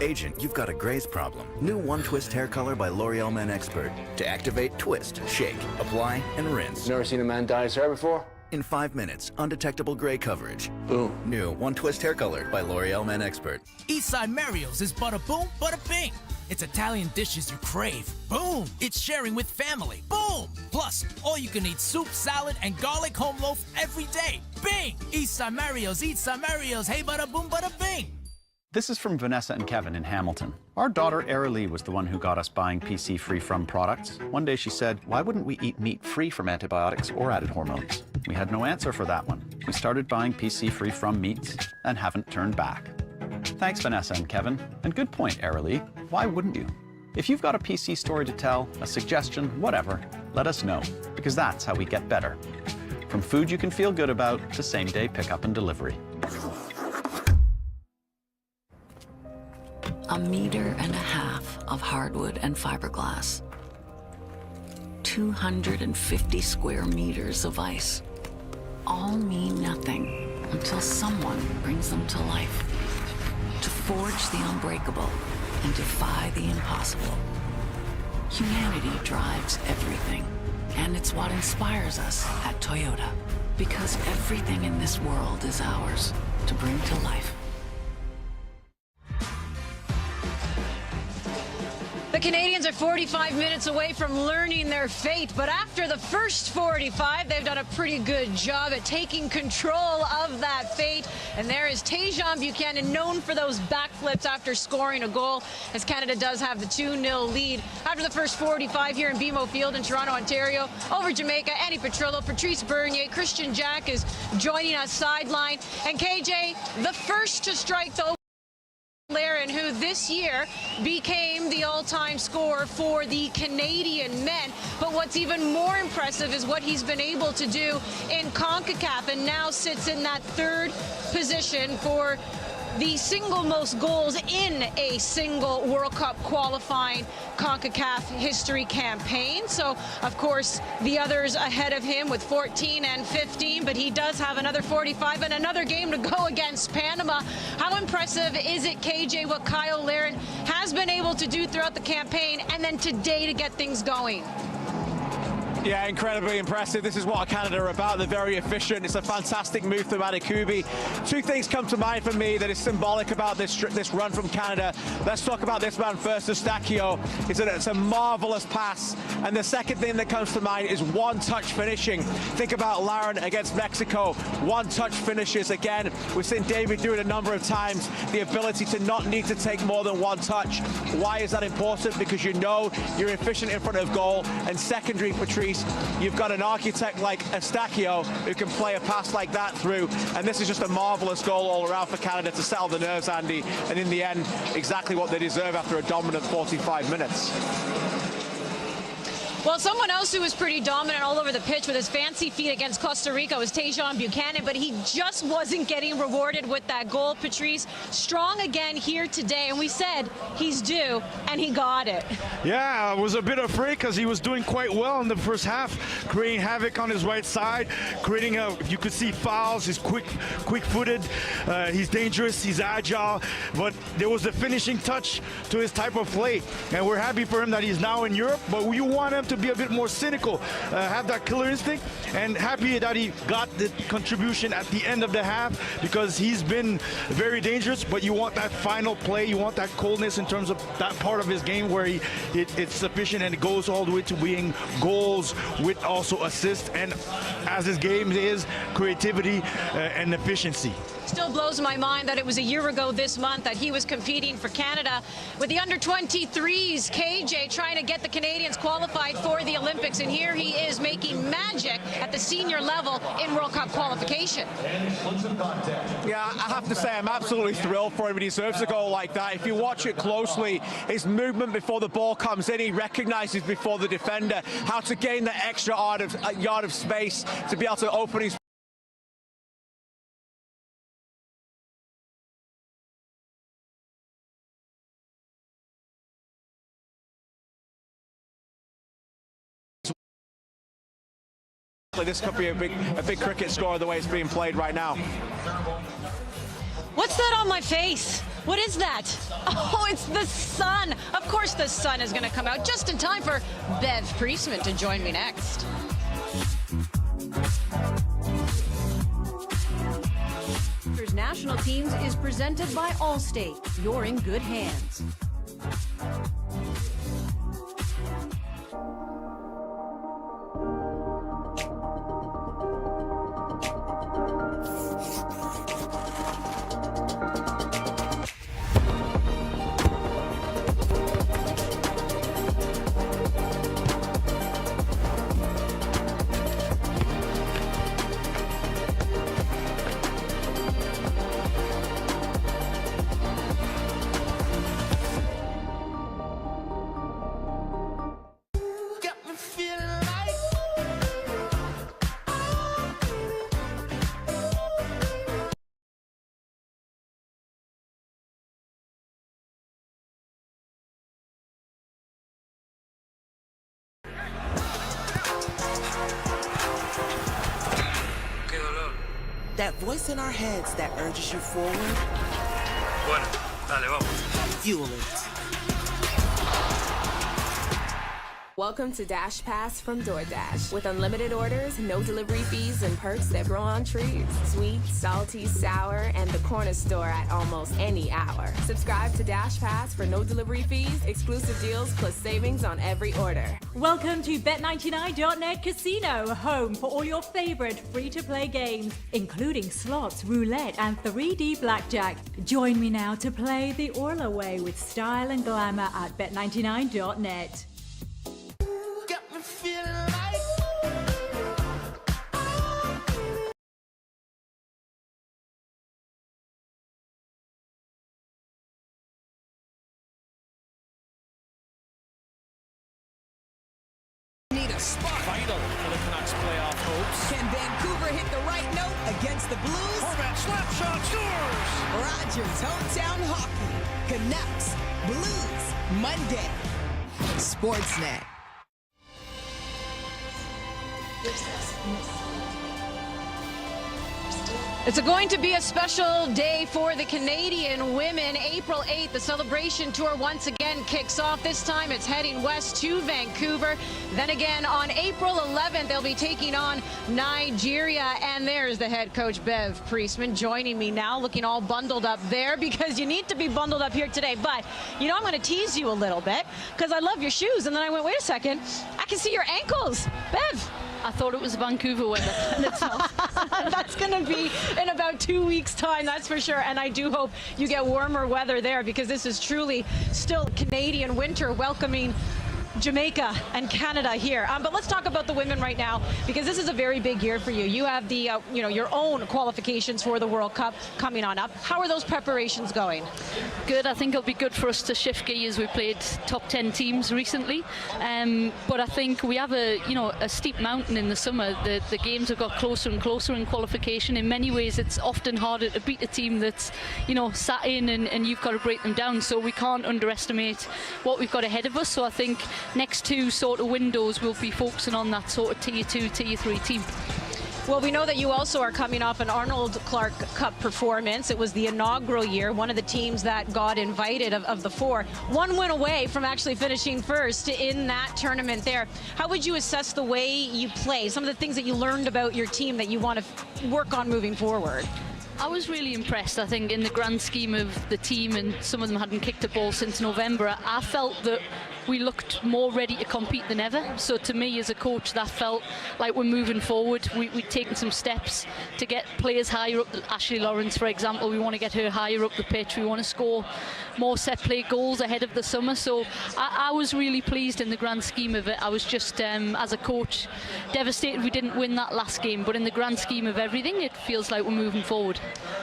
Agent, you've got a graze problem. New One Twist hair color by L'Oreal Men Expert. To activate, twist, shake, apply, and rinse. Never seen a man dye his hair before? In 5 minutes, undetectable gray coverage. Boom. New One Twist hair color by L'Oreal Men Expert. Eastside Mario's is bada boom, bada bing. It's Italian dishes you crave. Boom! It's sharing with family. Boom! Plus, all-you-can-eat soup, salad, and garlic home loaf every day. Bing! Eat San Mario's, eat San Mario's. Hey, bada boom, bada bing! This is from Vanessa and Kevin in Hamilton. Our daughter, Aralee, was the one who got us buying PC Free From products. One day she said, why wouldn't we eat meat free from antibiotics or added hormones? We had no answer for that one. We started buying PC Free From meats and haven't turned back. Thanks, Vanessa and Kevin. And good point, Aralee. Why wouldn't you? If you've got a PC story to tell, a suggestion, whatever, let us know, because that's how we get better. From food you can feel good about to same-day pickup and delivery. 1.5 meters of hardwood and fiberglass. 250 square meters of ice. All mean nothing until someone brings them to life. To forge the unbreakable and defy the impossible. Humanity drives everything, and it's what inspires us at Toyota. Because everything in this world is ours to bring to life. The Canadians are 45 minutes away from learning their fate, but after the first 45, they've done a pretty good job at taking control of that fate. And there is Tajon Buchanan, known for those backflips after scoring a goal, as Canada does have the 2-0 lead. After the first 45 here in BMO Field in Toronto, Ontario, over Jamaica, Annie Petrillo, Patrice Bernier, Christian Jack is joining us sideline. And KJ, the first to strike the Laren, who this year became the all-time scorer for the Canadian men. But what's even more impressive is what he's been able to do in CONCACAF, and now sits in that third position for the single most goals in a single World Cup qualifying CONCACAF history campaign. So, of course, the others ahead of him with 14 and 15, but he does have another 45 and another game to go against Panama. How impressive is it, KJ, what Kyle Larin has been able to do throughout the campaign, and then today to get things going? Yeah, incredibly impressive. This is what Canada are about. They're very efficient. It's a fantastic move from Adekubi. Two things come to mind for me that is symbolic about this run from Canada. Let's talk about this man first, Eustachio. It's a marvelous pass. And the second thing that comes to mind is one-touch finishing. Think about Larin against Mexico. One-touch finishes again. We've seen David do it a number of times. The ability to not need to take more than one touch. Why is that important? Because you know you're efficient in front of goal. And secondary, Patrice, you've got an architect like Eustachio who can play a pass like that through, and this is just a marvelous goal all around for Canada to settle the nerves, Andy, and in the end, exactly what they deserve after a dominant 45 minutes. Well, someone else who was pretty dominant all over the pitch with his fancy feet against Costa Rica was Tajon Buchanan, but he just wasn't getting rewarded with that goal, Patrice. Strong again here today, and we said he's due, and he got it. Yeah, I was a bit afraid because he was doing quite well in the first half, creating havoc on his right side, creating you could see fouls. He's quick-footed, he's dangerous, he's agile, but there was a finishing touch to his type of play, and we're happy for him that he's now in Europe, but you want him to be a bit more cynical, have that killer instinct, and happy that he got the contribution at the end of the half, because he's been very dangerous, but you want that final play, you want that coldness in terms of that part of his game where it's sufficient and it goes all the way to being goals with also assists, and as his game is, creativity and efficiency. Still blows my mind that it was a year ago this month that he was competing for Canada with the under-23s, KJ, trying to get the Canadians qualified for the Olympics, and here he is making magic at the senior level in World Cup qualification. Yeah, I have to say I'm absolutely thrilled for him. He deserves a goal like that. If you watch it closely, his movement before the ball comes in, he recognizes before the defender how to gain that extra yard of space to be able to open his This could be a big cricket score the way it's being played right now. What's that on my face? What is that? Oh, it's the sun. Of course the sun is going to come out just in time for Bev Priestman to join me next. National Teams is presented by Allstate. You're in good hands. That voice in our heads that urges you forward. Bueno, dale, vamos. Fuel it. Welcome to Dash Pass from DoorDash. With unlimited orders, no delivery fees, and perks that grow on trees. Sweet, salty, sour, and the corner store at almost any hour. Subscribe to Dash Pass for no delivery fees, exclusive deals, plus savings on every order. Welcome to Bet99.net Casino, home for all your favorite free-to-play games, including slots, roulette, and 3D blackjack. Join me now to play the Orla way with style and glamour at Bet99.net. Vital for the Canucks playoff hopes. Can Vancouver hit the right note against the Blues? Horvat slap shot scores! Rogers hometown hockey. Canucks, Blues, Monday. Sportsnet. It's going to be a special day for the Canadian women. April 8th, the celebration tour once again kicks off. This time it's heading west to Vancouver. Then again on April 11th, they'll be taking on Nigeria. And there's the head coach, Bev Priestman, joining me now, looking all bundled up there because you need to be bundled up here today. But, you know, I'm going to tease you a little bit because I love your shoes. And then I went, wait a second, I can see your ankles. Bev. I thought it was Vancouver weather, and it's not. That's going to be in about 2 weeks' time, that's for sure. And I do hope you get warmer weather there because this is truly still Canadian winter welcoming Jamaica and Canada here. But let's talk about the women right now because this is a very big year for you. You have the, your own qualifications for the World Cup coming on up. How are those preparations going? Good. I think it'll be good for us to shift gears. We played top 10 teams recently, but I think we have a steep mountain in the summer. The games have got closer and closer in qualification. In many ways, it's often harder to beat a team that's, sat in and you've got to break them down. So we can't underestimate what we've got ahead of us. So I think next two sort of windows we'll be focusing on that sort of tier 2, tier 3 team. Well, we know that you also are coming off an Arnold Clark Cup performance. It was the inaugural year, one of the teams that got invited of the four. One win away from actually finishing first in that tournament there. How would you assess the way you play, some of the things that you learned about your team that you want to work on moving forward? I was really impressed. I think in the grand scheme of the team, and some of them hadn't kicked a ball since November, I felt that we looked more ready to compete than ever. So to me as a coach, that felt like we're moving forward. We'd taken some steps to get players higher up. Ashley Lawrence, for example, we want to get her higher up the pitch. We want to score more set play goals ahead of the summer. So I was really pleased in the grand scheme of it. I was just, as a coach, devastated we didn't win that last game. But in the grand scheme of everything, it feels like we're moving forward.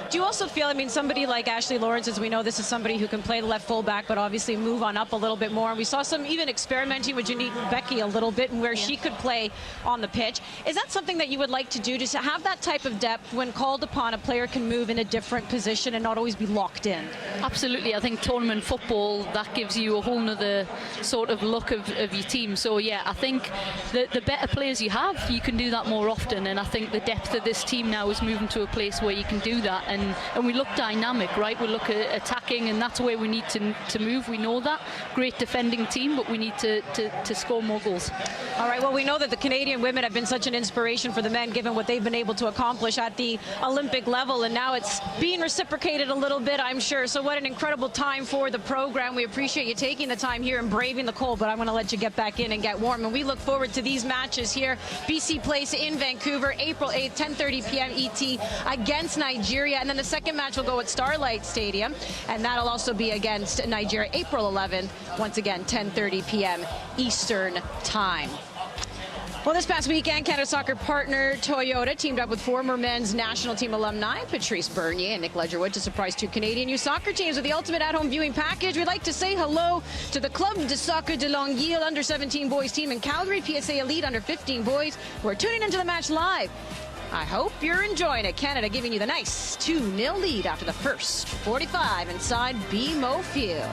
Do you also feel, somebody like Ashley Lawrence, as we know, this is somebody who can play the left fullback, but obviously move on up a little bit more. And we saw some even experimenting with Janique Becky a little bit and where she could play on the pitch. Is that something that you would like to do, to have that type of depth when called upon? A player can move in a different position and not always be locked in. Absolutely. I think tournament football, that gives you a whole nother sort of look of your team. So yeah, I think the better players you have, you can do that more often. And I think the depth of this team now is moving to a place where you can do that. And we look dynamic, right? We look at attacking, and that's where we need to move. We know that. Great defending team, but we need to score more goals. All right, well, we know that the Canadian women have been such an inspiration for the men, given what they've been able to accomplish at the Olympic level, and now it's being reciprocated a little bit, I'm sure. So what an incredible time for the program. We appreciate you taking the time here and braving the cold, but I'm going to let you get back in and get warm. And we look forward to these matches here. BC Place in Vancouver, April 8th, 10:30 p.m. ET against Nigeria. And then the second match will go at Starlight Stadium, and that'll also be against Nigeria, April 11th, once again, 10:30 p.m. Eastern Time. Well, this past weekend, Canada Soccer partner Toyota teamed up with former men's national team alumni Patrice Bernier and Nick Ledgerwood to surprise two Canadian youth soccer teams with the ultimate at-home viewing package. We'd like to say hello to the Club de Soccer de Longueuil under-17 boys team in Calgary, PSA Elite under-15 boys who are tuning into the match live. I hope you're enjoying it. Canada giving you the nice 2-0 lead after the first 45 inside BMO Field.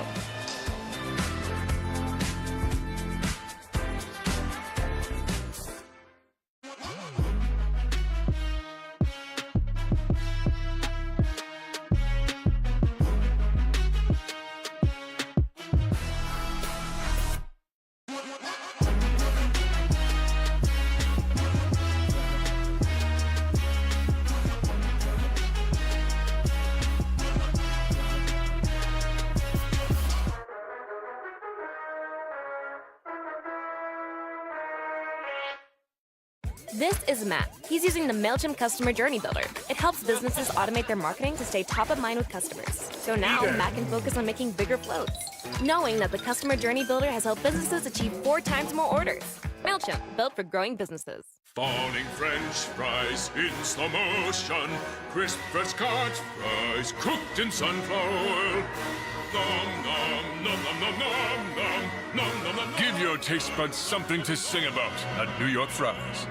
This is Matt. He's using the MailChimp Customer Journey Builder. It helps businesses automate their marketing to stay top of mind with customers. So now Matt can focus on making bigger floats, knowing that the Customer Journey Builder has helped businesses achieve 4 times more orders. MailChimp, built for growing businesses. Falling French fries in slow motion, crisp fresh cut fries cooked in sunflower oil. Nom nom nom nom nom nom nom nom nom nom. Give your taste buds something to sing about at New York Fries.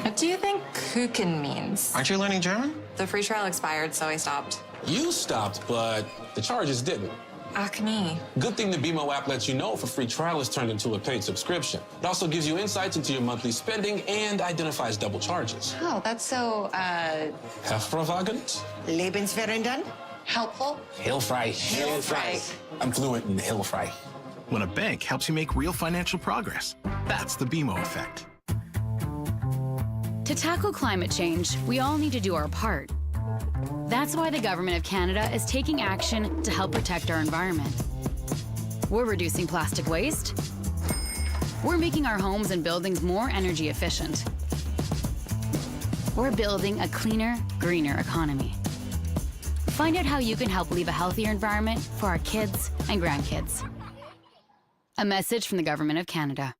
What do you think Kuchen means? Aren't you learning German? The free trial expired, so I stopped. You stopped, but the charges didn't. Ach nee. Good thing the BMO app lets you know if a free trial is turned into a paid subscription. It also gives you insights into your monthly spending and identifies double charges. Oh, that's so, Hervorragend? Lebensverändernd? helpful. Hilfreich. Hilfreich. I'm fluent in Hilfreich. When a bank helps you make real financial progress, that's the BMO effect. To tackle climate change, we all need to do our part. That's why the Government of Canada is taking action to help protect our environment. We're reducing plastic waste. We're making our homes and buildings more energy efficient. We're building a cleaner, greener economy. Find out how you can help leave a healthier environment for our kids and grandkids. A message from the Government of Canada.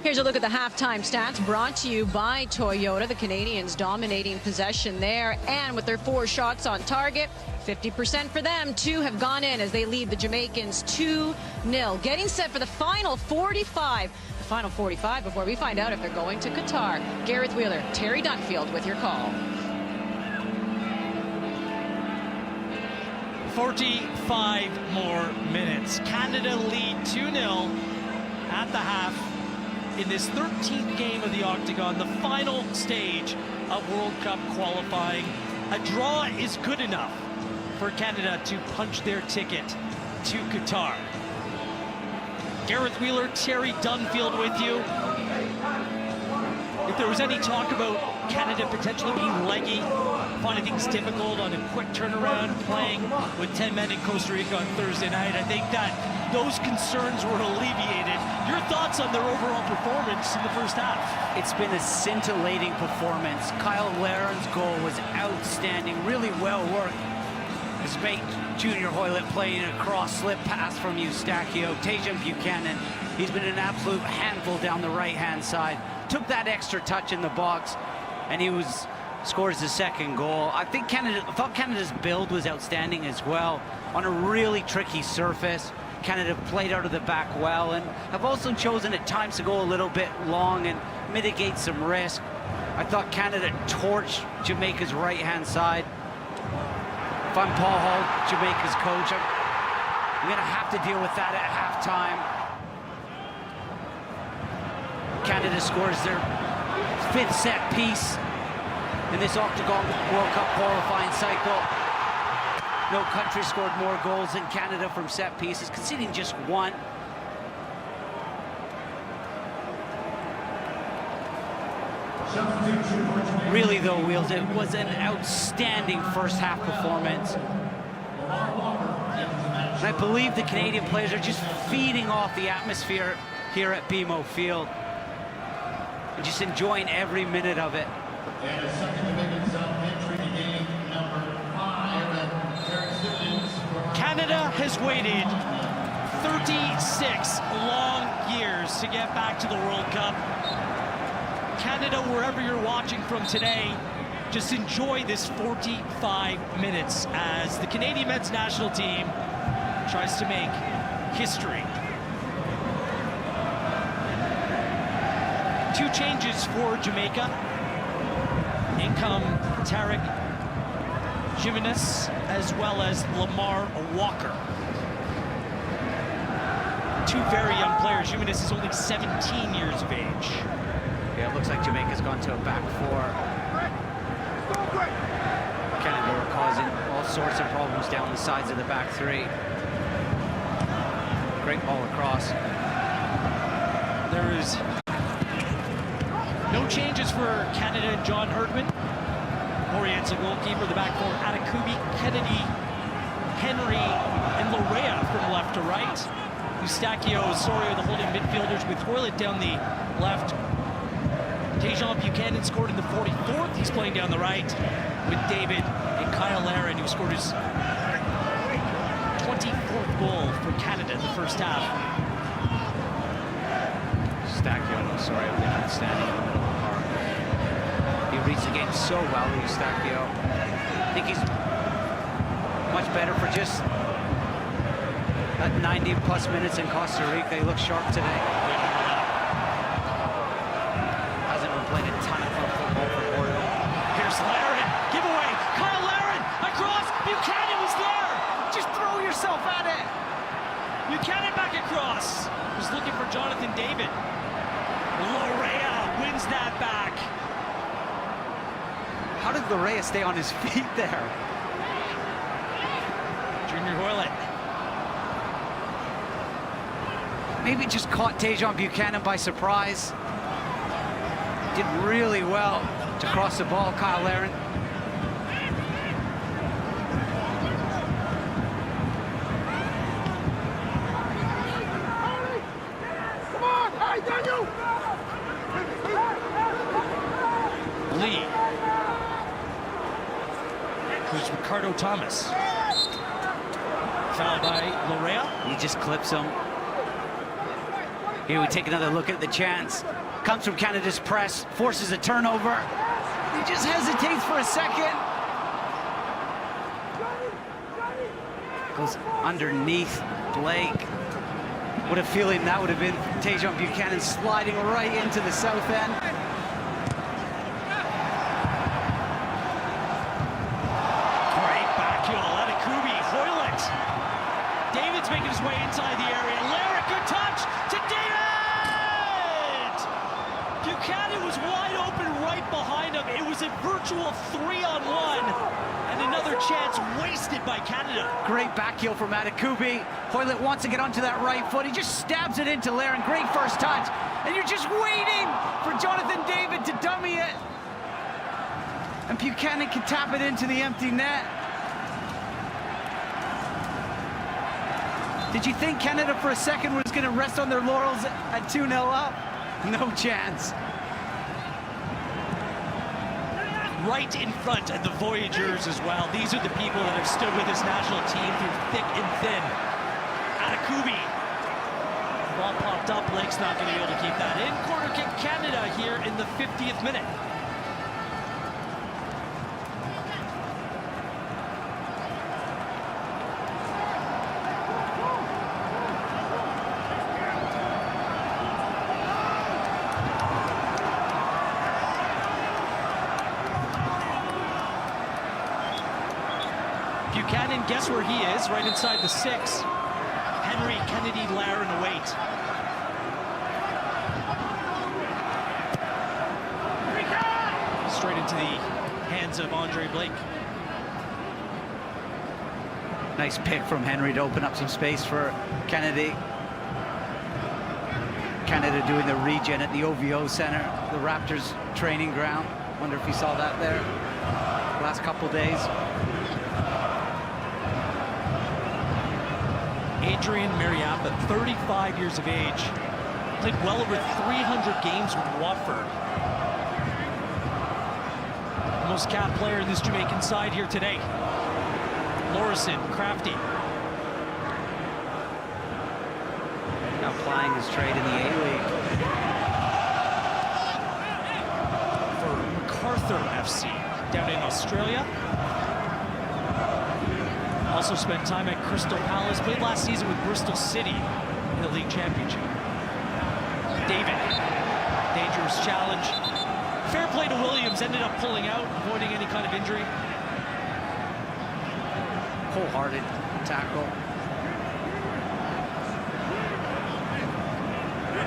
Here's a look at the halftime stats brought to you by Toyota. The Canadians dominating possession there, and with their 4 shots on target, 50% for them. 2 have gone in as they lead the Jamaicans 2-0. Getting set for the final 45. The final 45 before we find out if they're going to Qatar. Gareth Wheeler, Terry Duckfield with your call. 45 more minutes. Canada lead 2-0 at the half in this 13th game of the Octagon, the final stage of World Cup qualifying. A draw is good enough for Canada to punch their ticket to Qatar. Gareth Wheeler, Terry Dunfield with you. If there was any talk about Canada potentially being leggy, finding things difficult on a quick turnaround, playing with 10 men in Costa Rica on Thursday night, I think that those concerns were alleviated. Your thoughts on their overall performance in the first half? It's been a scintillating performance. Kyle Laren's goal was outstanding, really well worked. His mate, Junior Hoylett, playing a cross-slip pass from Eustachio. Tajan Buchanan, he's been an absolute handful down the right-hand side. Took that extra touch in the box, and he scores the second goal. I thought Canada's build was outstanding as well. On a really tricky surface, Canada played out of the back well, and have also chosen at times to go a little bit long and mitigate some risk. I thought Canada torched Jamaica's right-hand side. If I'm Paul Hall, Jamaica's coach, I'm going to have to deal with that at halftime. Canada scores their 5th set piece in this Octagon World Cup qualifying cycle. No country scored more goals than Canada from set pieces, conceding just 1. Really though, Wheels, it was an outstanding first half performance. And I believe the Canadian players are just feeding off the atmosphere here at BMO Field. And just enjoying every minute of it. Canada has waited 36 long years to get back to the World Cup. Canada, wherever you're watching from today, just enjoy this 45 minutes as the Canadian men's national team tries to make history. 2 changes for Jamaica. In come Tarek Jimenez as well as Lamar Walker. 2 very young players. Jimenez is only 17 years of age. Yeah, it looks like Jamaica's gone to a back 4. Canada are causing all sorts of problems down the sides of the back 3. Great ball across. There is no changes for Canada and John Herdman. Morient's goalkeeper, the back 4, Atakubi, Kennedy, Henry, and Larea from left to right. Eustachio, Osorio, the holding midfielders with Hoylett down the left. Tejan Buchanan scored in the 44th. He's playing down the right with David and Kyle Larin, who scored his 24th goal for Canada in the first half. Eustachio and Osorio have been outstanding in the middle of the park. He reads the game so well, Eustachio. I think he's much better for just 90-plus minutes in Costa Rica. He looks sharp today. Hasn't been playing a ton of club football for Portland. Here's Larin, giveaway, Kyle Larin, across, Buchanan was there! Just throw yourself at it! Buchanan back across, was looking for Jonathan David. Lorea wins that back. How did Lorea stay on his feet there? Junior Hoylett. Maybe just caught Tejan Buchanan by surprise. Did really well to cross the ball, Kyle Larin. Lee. Here's Ricardo Thomas. Fouled by Lorea. He just clips him. Here we take another look at the chance. Comes from Canada's press, forces a turnover. He just hesitates for a second. Goes underneath Blake. What a feeling that would have been. Tejan Buchanan sliding right into the south end. Great back heel, Adekubi, Hoylett. David's making his way inside the area. Larin, good touch to David! Buchanan was wide open right behind him. It was a virtual 3-on-1. And another chance wasted by Canada. Great back heel from Adekubi. Hoylett wants to get onto that right foot. He just stabs it into Larin. Great first touch. And you're just waiting for Jonathan David to dummy it. And Buchanan can tap it into the empty net. Did you think Canada for a second was going to rest on their laurels at 2-0 up? No chance. Right in front of the Voyageurs as well. These are the people that have stood with this national team through thick and thin. Adekubi. Ball popped up. Blake's not going to be able to keep that in. Corner kick Canada here in the 50th minute. Buchanan, guess where he is? Right inside the 6. Henry, Kennedy, Larin await. Straight into the hands of Andre Blake. Nice pick from Henry to open up some space for Kennedy. Canada doing the regen at the OVO Center, the Raptors training ground. Wonder if you saw that there last couple days. Adrian Mariappa, 35 years of age, played well over 300 games with Watford. The most capped player in this Jamaican side here today. Lorison, Crafty. Now plying his trade in the A-League. For MacArthur FC down in Australia. Also spent time at Crystal Palace. Played last season with Bristol City in the league championship. David, dangerous challenge. Fair play to Williams, ended up pulling out, avoiding any kind of injury. Wholehearted tackle.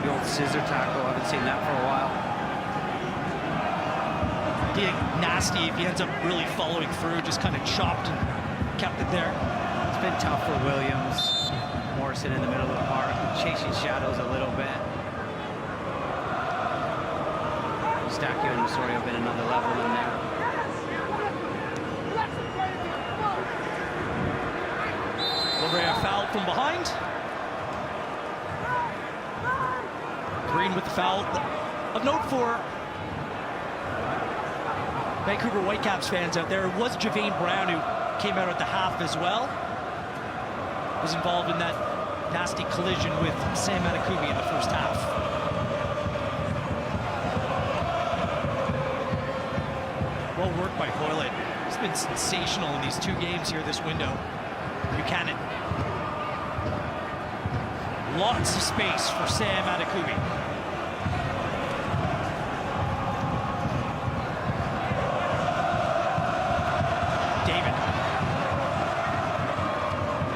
The old scissor tackle, I haven't seen that for a while. Being nasty if he ends up really following through, just kind of chopped and kept it there. It's been tough for Williams. Morrison in the middle of the park, chasing shadows a little bit. Eustachio and Osorio have been another level in there. Lorea fouled from behind. Green with the foul. Of note for Vancouver Whitecaps fans out there was Javane Brown, who came out at the half as well. Was involved in that nasty collision with Sam Adekugbe in the first half. Well worked by Hoylett. He's been sensational in these 2 games here this window. Buchanan. Lots of space for Sam Adekugbe. David.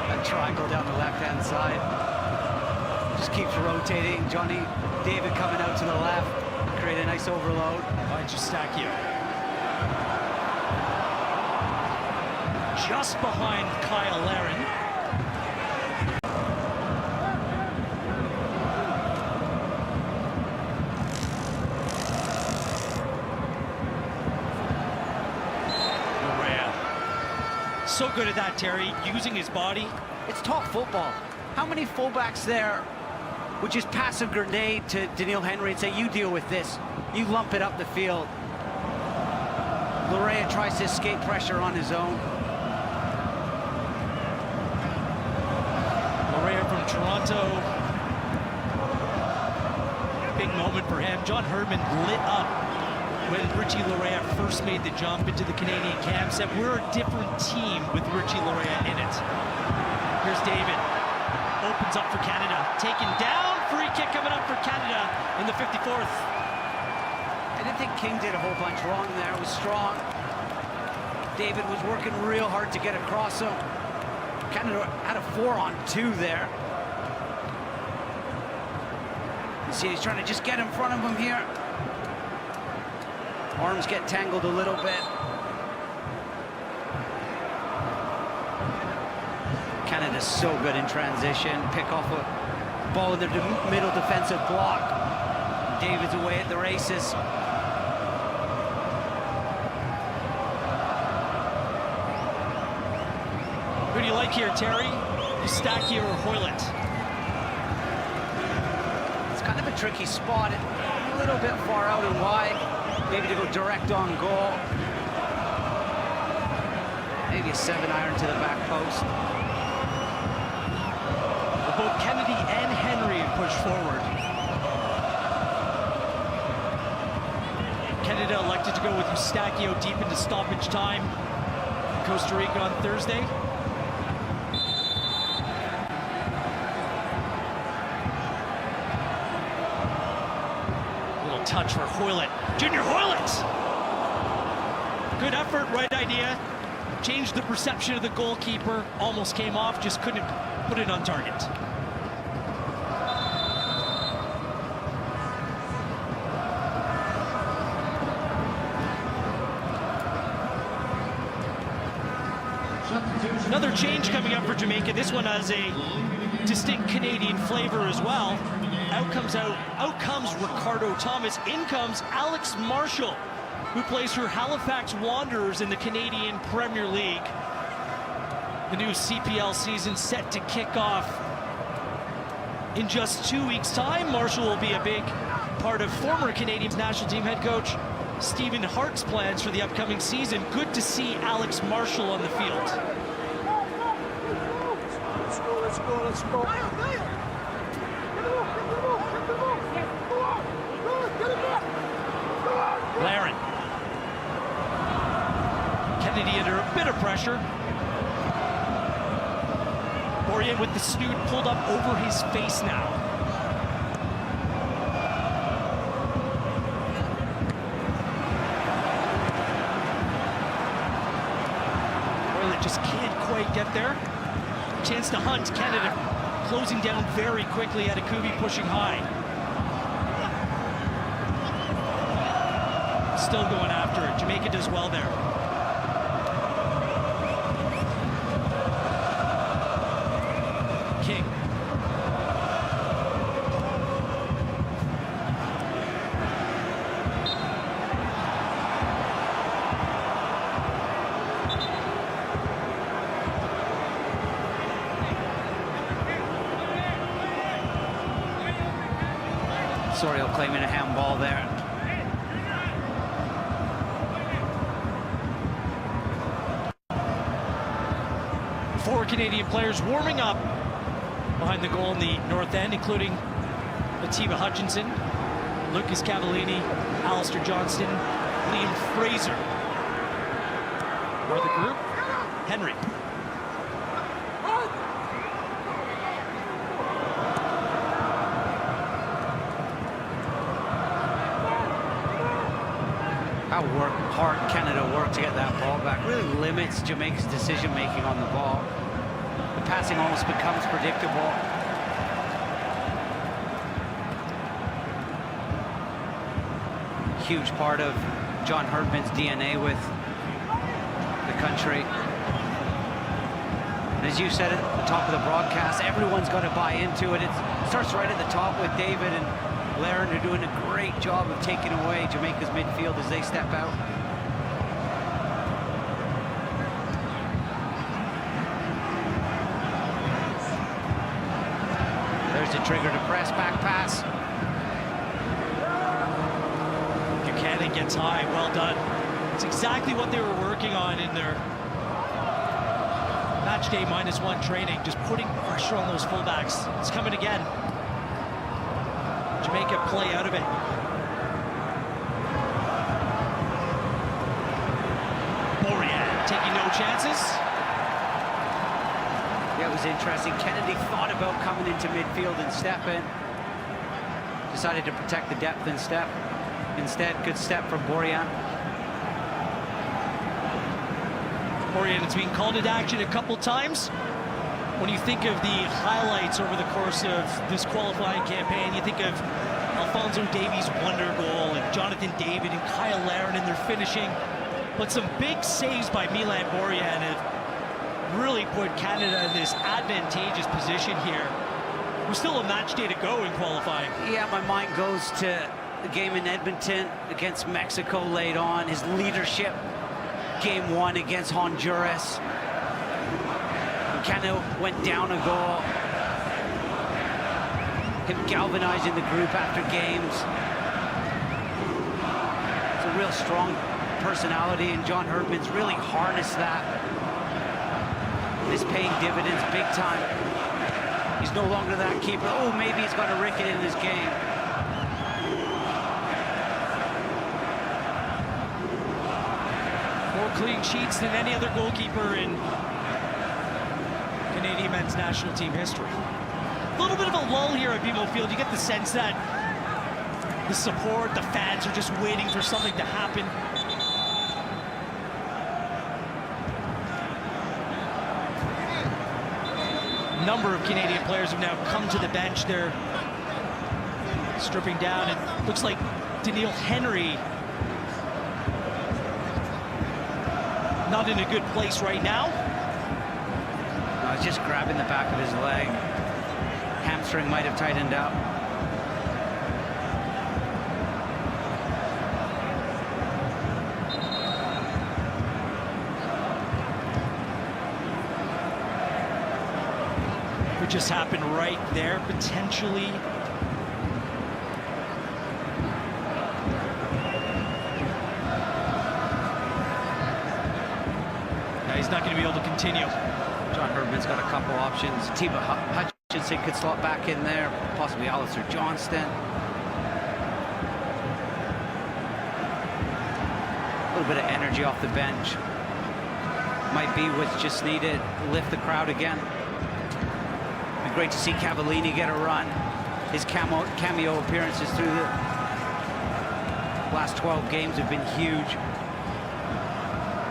That triangle down the left-hand side. Just keeps rotating. Johnny David coming out to the left. Create a nice overload. By Justacchio. Just behind Kyle Larin. So good at that, Terry, using his body. It's top football. How many fullbacks there would just pass a grenade to Daniil Henry and say, you deal with this. You lump it up the field. Larea tries to escape pressure on his own. Larea from Toronto. Big moment for him. John Herdman lit up when Richie Larea first made the jump into the Canadian camp. Said, we're a different team with Richie Larea in it. Here's David. Opens up for Canada. Taken down. Free kick coming up for Canada in the 54th. I didn't think King did a whole bunch wrong there. It was strong. David was working real hard to get across him. Canada had a 4-on-2 there. You see, he's trying to just get in front of him here. Arms get tangled a little bit. Canada's so good in transition. Pick off a ball in the middle defensive block. David's away at the races. Who do you like here, Terry? Justacchio or Hoylett? It's kind of a tricky spot. A little bit far out and wide. Maybe to go direct on goal. Maybe a 7-iron to the back post. Well, both Kennedy and Henry have pushed forward. Canada elected to go with Justacchio deep into stoppage time. Costa Rica on Thursday. Little touch for Hoylett. Junior Hoylett! Good effort, right idea. Changed the perception of the goalkeeper. Almost came off, just couldn't put it on target. Another change coming up for Jamaica. This one has a distinct Canadian flavor as well. Out comes Ricardo Thomas. In comes Alex Marshall, who plays for Halifax Wanderers in the Canadian Premier League. The new CPL season set to kick off in just 2 weeks' time. Marshall will be a big part of former Canadian national team head coach Stephen Hart's plans for the upcoming season. Good to see Alex Marshall on the field. Let's go. Larin. Kennedy under a bit of pressure. Borien with the snoot pulled up over his face now. Hoylett just can't quite get there. Chance to hunt. Canada closing down very quickly. Adekugbe pushing high. Still going after it. Jamaica does well there. King. Osorio claiming a handball there. Four Canadian players warming up behind the goal in the north end, including Atiba Hutchinson, Lucas Cavallini, Alistair Johnston, Liam Fraser. For the group, Henry. How hard Canada worked to get that ball back really limits Jamaica's decision-making on the ball. The passing almost becomes predictable. Huge part of John Herdman's DNA with the country. And as you said at the top of the broadcast, everyone's got to buy into it. It starts right at the top with David and Laren are doing a great job of taking away Jamaica's midfield as they step out. There's the trigger to press, back pass. Buchanan gets high, well done. It's exactly what they were working on in their match day -1 training, just putting pressure on those fullbacks. It's coming again. Jamaica play out of it. Borian taking no chances. Yeah, it was interesting. Kennedy thought about coming into midfield and stepping. Decided to protect the depth and step. Instead, good step from Borian. Borian has been called into action a couple times. When you think of the highlights over the course of this qualifying campaign, you think of Alphonso Davies' wonder goal and Jonathan David and Kyle Laren in their finishing. But some big saves by Milan Borian have really put Canada in this advantageous position here. There's still a match day to go in qualifying. Yeah, my mind goes to the game in Edmonton against Mexico late on. His leadership, game 1 against Honduras. Canada went down a goal. Him galvanizing the group after games. It's a real strong personality, and John Herdman's really harnessed that. It's paying dividends big time. He's no longer that keeper. Oh, maybe he's got a ricket in this game. More clean sheets than any other goalkeeper in Canadian men's national team history. A little bit of a lull here at BMO Field. You get the sense that the support, the fans are just waiting for something to happen. A number of Canadian players have now come to the bench. They're stripping down. It looks like Daniil Henry not in a good place right now. No, it's just grabbing the back of his leg. Hamstring might have tightened up. Could just happen right there, potentially. No, he's not going to be able to continue. John Herdman's got a couple options. Atiba Hutchinson could slot back in there, possibly Alistair Johnston. A little bit of energy off the bench. Might be what's just needed. Lift the crowd again. It'd be great to see Cavallini get a run. His cameo appearances through the last 12 games have been huge.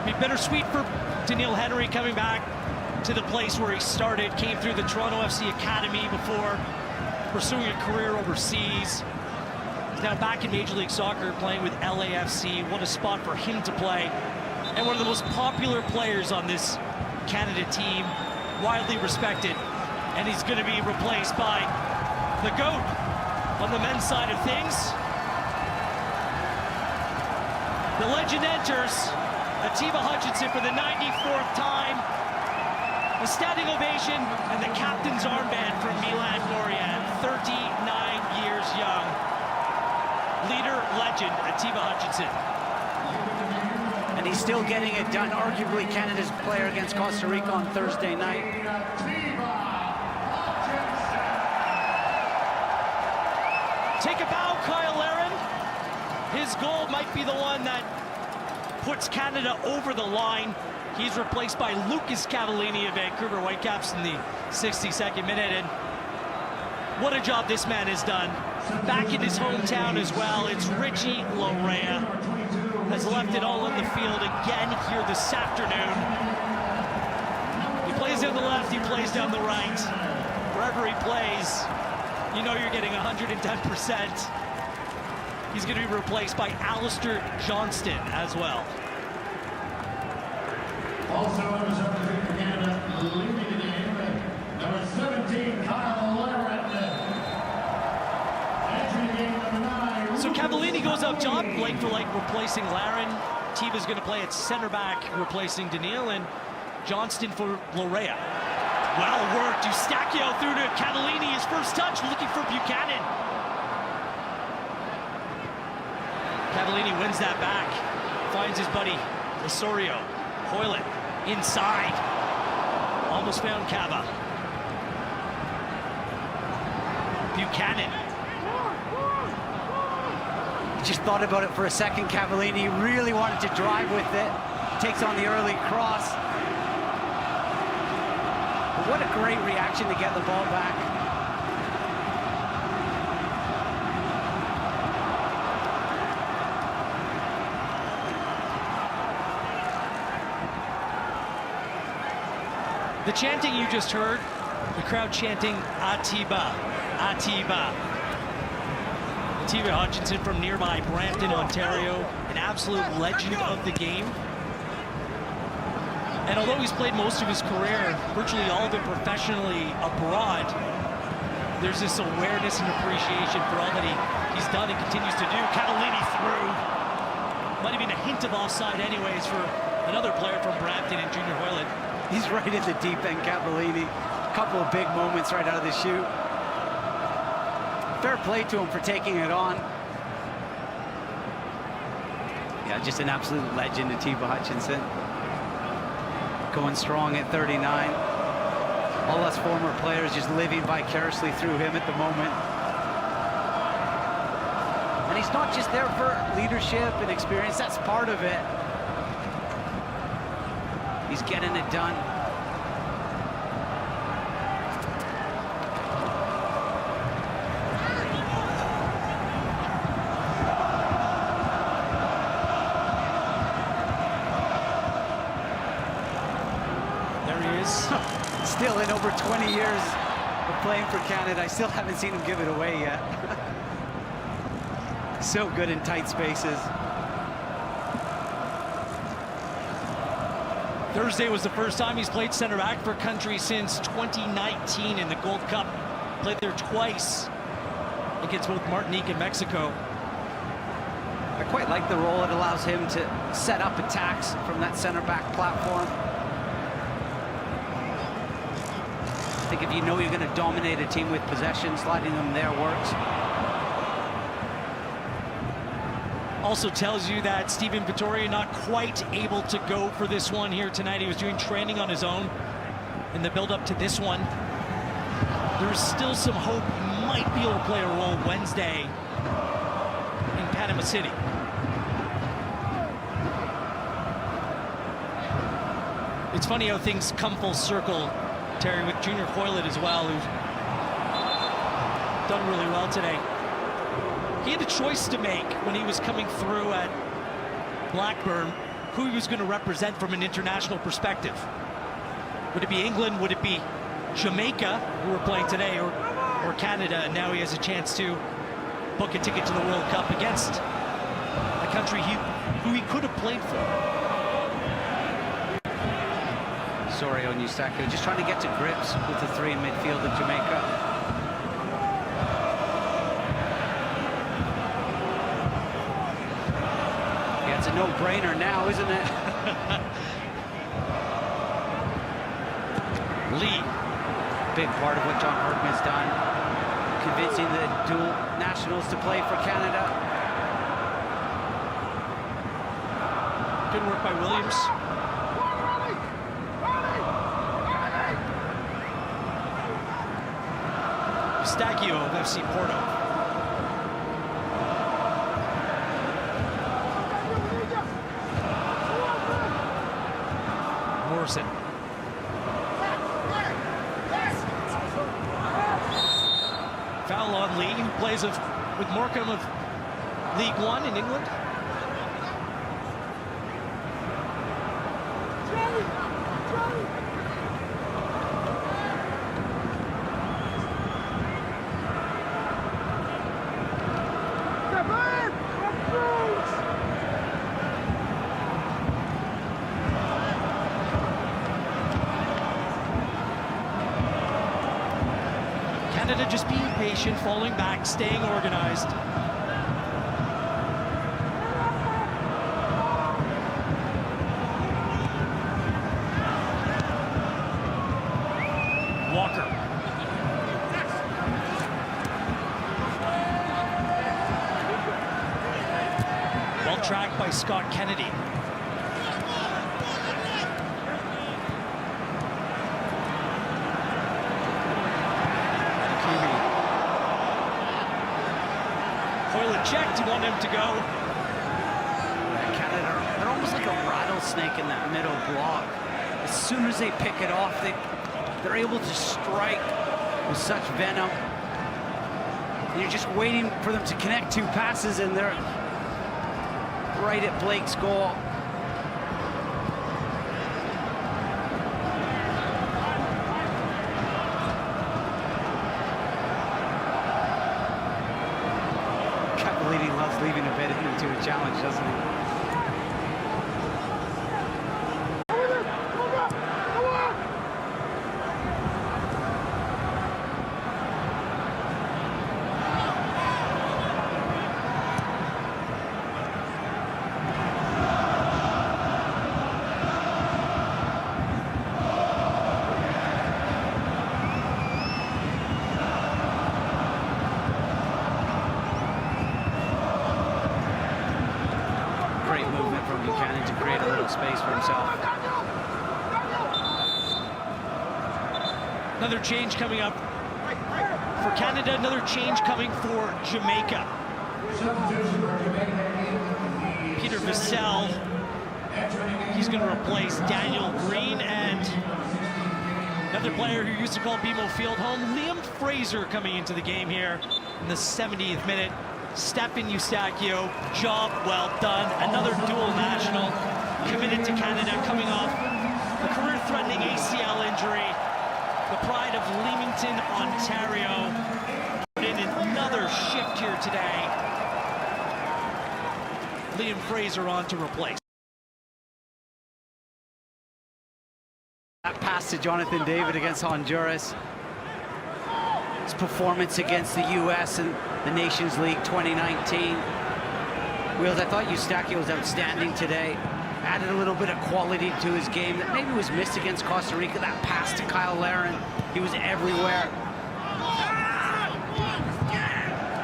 Be bittersweet for Daniil Henry coming back to the place where he started, came through the Toronto FC Academy before pursuing a career overseas. He's now back in Major League Soccer playing with LAFC. What a spot for him to play. And one of the most popular players on this Canada team, widely respected. And he's going to be replaced by the GOAT on the men's side of things. The legend enters, Atiba Hutchinson for the 94th time. A standing ovation and the captain's armband from Milan Borian, 39 years young. leader, legend, Atiba Hutchinson. And he's still getting it done. Arguably Canada's player against Costa Rica on Thursday night. Take a bow, Kyle Larin. His goal might be the one that puts Canada over the line. He's replaced by Lucas Cavallini of Vancouver Whitecaps in the 62nd minute. And what a job this man has done. Back in his hometown as well. It's Richie Larea. Has left it all on the field again here this afternoon. He plays down the left, he plays down the right. Wherever he plays, you know you're getting 110%. He's going to be replaced by Alistair Johnston as well. Also representing Canada, leading the game, number 17, Kyle Larin. Entering game number 9. So Cavallini goes up top, like for like, replacing Larin. Tiba's going to play at center back, replacing Daniil, and Johnston for Larea. Well worked. Eustachio through to Cavallini. His first touch, looking for Buchanan. Cavallini wins that back. Finds his buddy Osorio. Hoylet inside. Almost found Cava. Buchanan. Just thought about it for a second. Cavallini really wanted to drive with it. Takes on the early cross. But what a great reaction to get the ball back. The chanting you just heard, the crowd chanting Atiba, Atiba. Atiba Hutchinson from nearby Brampton, Ontario, an absolute legend of the game. And although he's played most of his career, virtually all of it professionally abroad, there's this awareness and appreciation for all that he's done and continues to do. Cavallini through. Might have been a hint of offside anyways for another player from Brampton and Junior Hoylet. He's right in the deep end, Cavallini. A couple of big moments right out of the chute. Fair play to him for taking it on. Yeah, just an absolute legend, Atiba Hutchinson. Going strong at 39. All us former players just living vicariously through him at the moment. And he's not just there for leadership and experience, that's part of it. He's getting it done. Still, in over 20 years of playing for Canada, I still haven't seen him give it away yet. So good in tight spaces. Thursday was the first time he's played center back for country since 2019 in the Gold Cup. Played there twice against both Martinique and Mexico. I quite like the role it allows him to set up attacks from that center back platform. I think if you know you're going to dominate a team with possession, sliding them there works. Also tells you that Steven Vittoria not quite able to go for this one here tonight. He was doing training on his own in the build-up to this one. There's still some hope he might be able to play a role Wednesday in Panama City. It's funny how things come full circle, Terry, with Junior Hoylet as well, who's done really well today. He had a choice to make when he was coming through at Blackburn, who he was going to represent from an international perspective. Would it be England? Would it be Jamaica, who we're playing today, or Canada? And now he has a chance to book a ticket to the World Cup against a country who he could have played for. Osorio and Eustachio just trying to get to grips with the three in midfield of Jamaica. Yeah, it's a no-brainer now, isn't it? Lee. Big part of what John Herdman's done. Convincing the dual nationals to play for Canada. Good work by Williams. Eustachio of FC Porto. Morrison. Foul on Lee, who plays with Morecambe of League One in England. Canada just being patient, falling back, staying organized. Walker. Well tracked by Scott Kennedy. Checked, you want him to go. Canada, they're almost like a rattlesnake in that middle block. As soon as they pick it off, they're able to strike with such venom. And you're just waiting for them to connect two passes, and they're right at Blake's goal. He loves leaving a bit into a challenge, doesn't he? Great movement from Buchanan to create a little space for himself. Another change coming up for Canada, another change coming for Jamaica. Peter Vassell, he's going to replace Daniel Green, and another player who used to call BMO Field home, Liam Fraser, coming into the game here in the 70th minute. Stephen Eustachio, job well done. Another dual national committed to Canada, coming off a career-threatening ACL injury. The pride of Leamington, Ontario. In another shift here today. Liam Fraser on to replace. That pass to Jonathan David against Honduras. His performance against the U.S. and the Nations League 2019. Wheels, I thought Eustachio was outstanding today. Added a little bit of quality to his game that maybe was missed against Costa Rica. That pass to Kyle Larin, he was everywhere.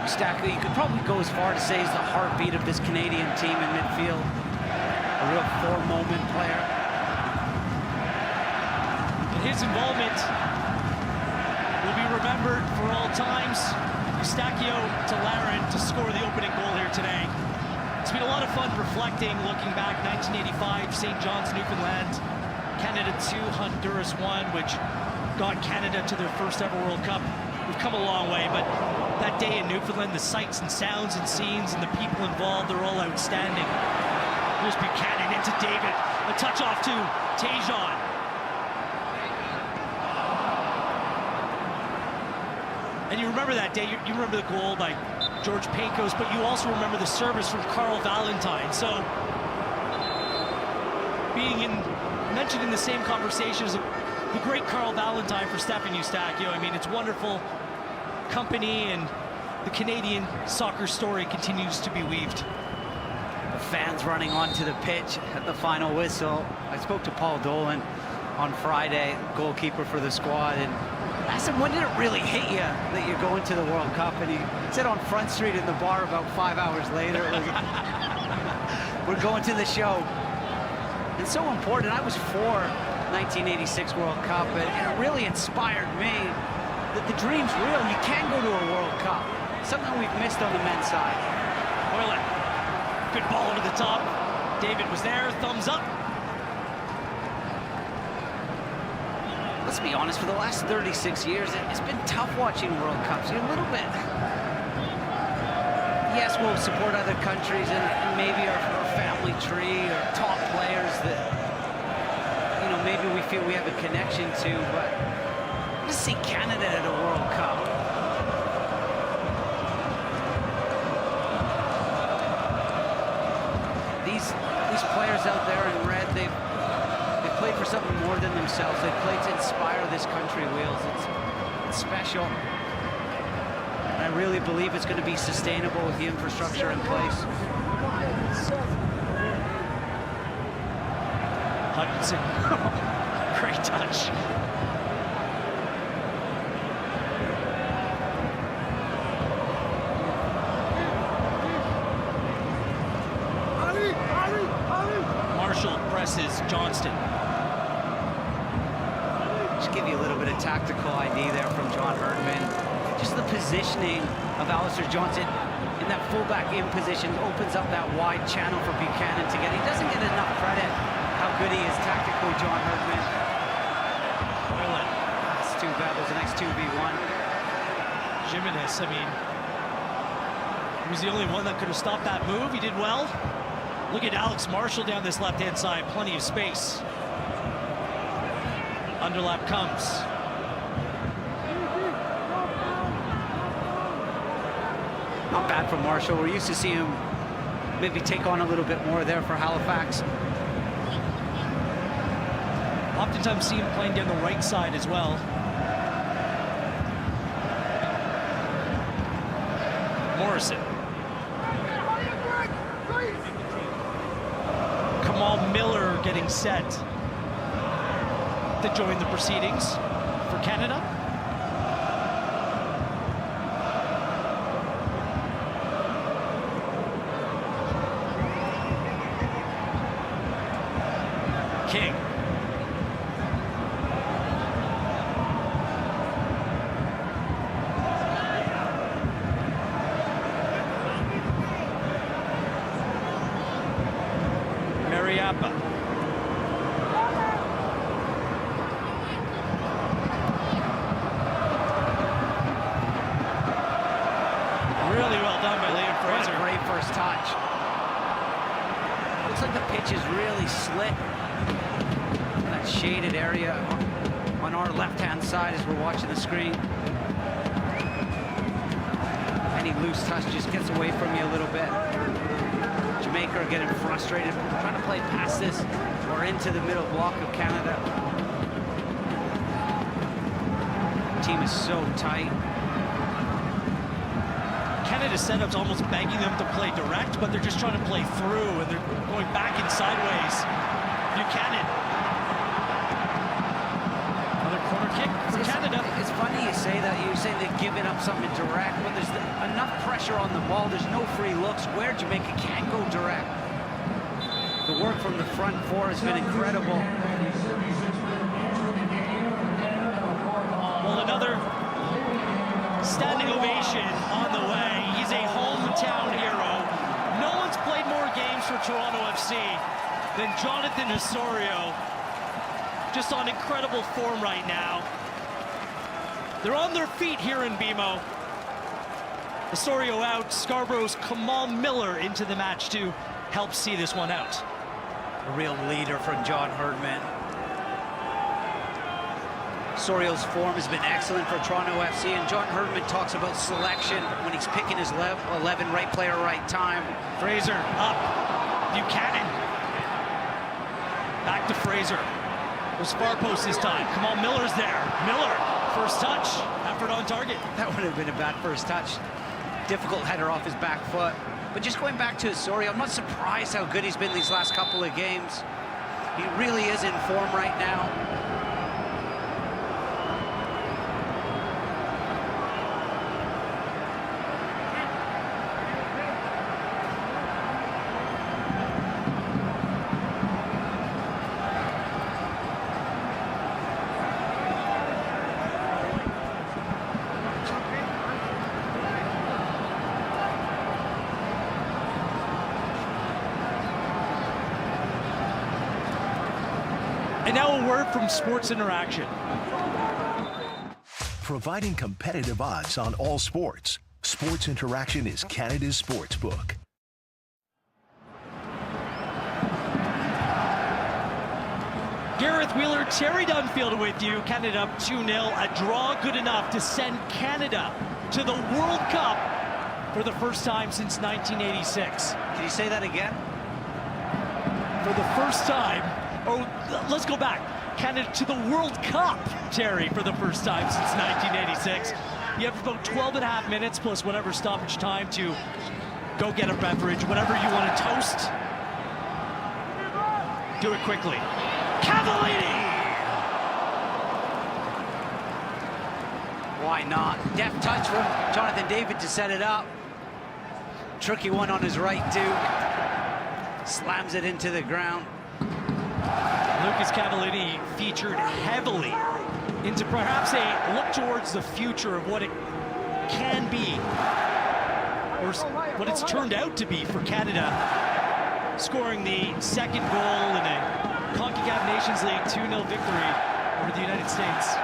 Eustachio, you could probably go as far to say he's the heartbeat of this Canadian team in midfield. A real four-moment player. And his involvement will be remembered for all times. Eustachio to Larin to score the opening goal here today. It's been a lot of fun reflecting, looking back. 1985, St. John's, Newfoundland, Canada 2, Honduras 1, which got Canada to their first ever World Cup. We've come a long way, but that day in Newfoundland, the sights and sounds and scenes and the people involved, they're all outstanding. Here's Buchanan into David, a touch off to Tejan. And you remember that day, you remember the goal by George Pecos, but you also remember the service from Carl Valentine. So, mentioned in the same conversation as the great Carl Valentine for Stephen Eustachio. I mean, it's wonderful company, and the Canadian soccer story continues to be weaved. The fans running onto the pitch at the final whistle. I spoke to Paul Dolan on Friday, goalkeeper for the squad, and asked him, when did it really hit you that you're going to the World Cup? And he said on Front Street in the bar about 5 hours later. We're going to the show. It's so important. I was for 1986 World Cup, and it really inspired me that the dream's real. You can go to a World Cup. Something we've missed on the men's side. Hoyland, good ball over the top. David was there, thumbs up. Let's be honest, for the last 36 years, it's been tough watching World Cups. You're a little bit... Yes, we'll support other countries and maybe our family tree or top players that, you know, maybe we feel we have a connection to, but let's see Canada at a World Cup. These players out there in red, they've played for something more than themselves. They've played to inspire this country, Wheels. It's special. And I really believe it's going to be sustainable with the infrastructure in place. Hutchinson, great touch. Marshall presses Johnston. Just give you a little bit of tactical ID there from John Herdman. Just the positioning of Alistair Johnston in that fullback in position opens up that wide channel for Buchanan to get. He doesn't get enough credit how good he is tactically, John Herdman. That's too bad. There's a nice 2v1. Jimenez, I mean, he was the only one that could have stopped that move. He did well. Look at Alex Marshall down this left-hand side. Plenty of space. Underlap comes. Not bad for Marshall. We're used to seeing him maybe take on a little bit more there for Halifax. Oftentimes see him playing down the right side as well. Morrison. Kamal Miller getting set to join the proceedings for Canada. King. Mariappa. Really well done by Liam Fraser. What a great first touch. Looks like the pitch is really slick. That shaded area on our left-hand side as we're watching the screen. Any loose touch just gets away from you a little bit. Jamaica are getting frustrated, trying to play past this or into the middle block of Canada. The team is so tight. Canada's setup's almost begging them to play direct, but they're just trying to play through, and they're going back and sideways. Buchanan. Another corner kick for Canada. It's funny you say that. You're saying they're giving up something direct, but there's enough pressure on the ball. There's no free looks where Jamaica can't go direct. The work from the front four has been incredible. Well, another standing ovation on the way. He's a hometown hero. No one's played more games for Toronto FC than Jonathan Osorio. Just on incredible form right now. They're on their feet here in BMO. Osorio out, Scarborough's Kamal Miller into the match to help see this one out. A real leader from John Herdman. Osorio's form has been excellent for Toronto FC, and John Herdman talks about selection when he's picking his 11 right player, right time. Fraser up, Buchanan. Back to Fraser. Was far post this time. Kamal Miller's there. Miller, first touch, effort on target. That would have been a bad first touch. Difficult header off his back foot. But just going back to Osorio, I'm not surprised how good he's been these last couple of games. He really is in form right now. And now a word from Sports Interaction. Providing competitive odds on all sports, Sports Interaction is Canada's sportsbook. Gareth Wheeler, Terry Dunfield with you. Canada up 2-0. A draw good enough to send Canada to the World Cup for the first time since 1986. Can you say that again? For the first time, or let's go back. Canada to the World Cup, Terry, for the first time since 1986. You have about 12 and a half minutes plus whatever stoppage time to go get a beverage, whatever you want to toast. Do it quickly. Cavallini! Why not? Deft touch from Jonathan David to set it up. Tricky one on his right, too. Slams it into the ground. Lucas Cavallini featured heavily into perhaps a look towards the future of what it can be, or what it's turned out to be for Canada, scoring the second goal in a CONCACAF Nations League 2-0 victory over the United States.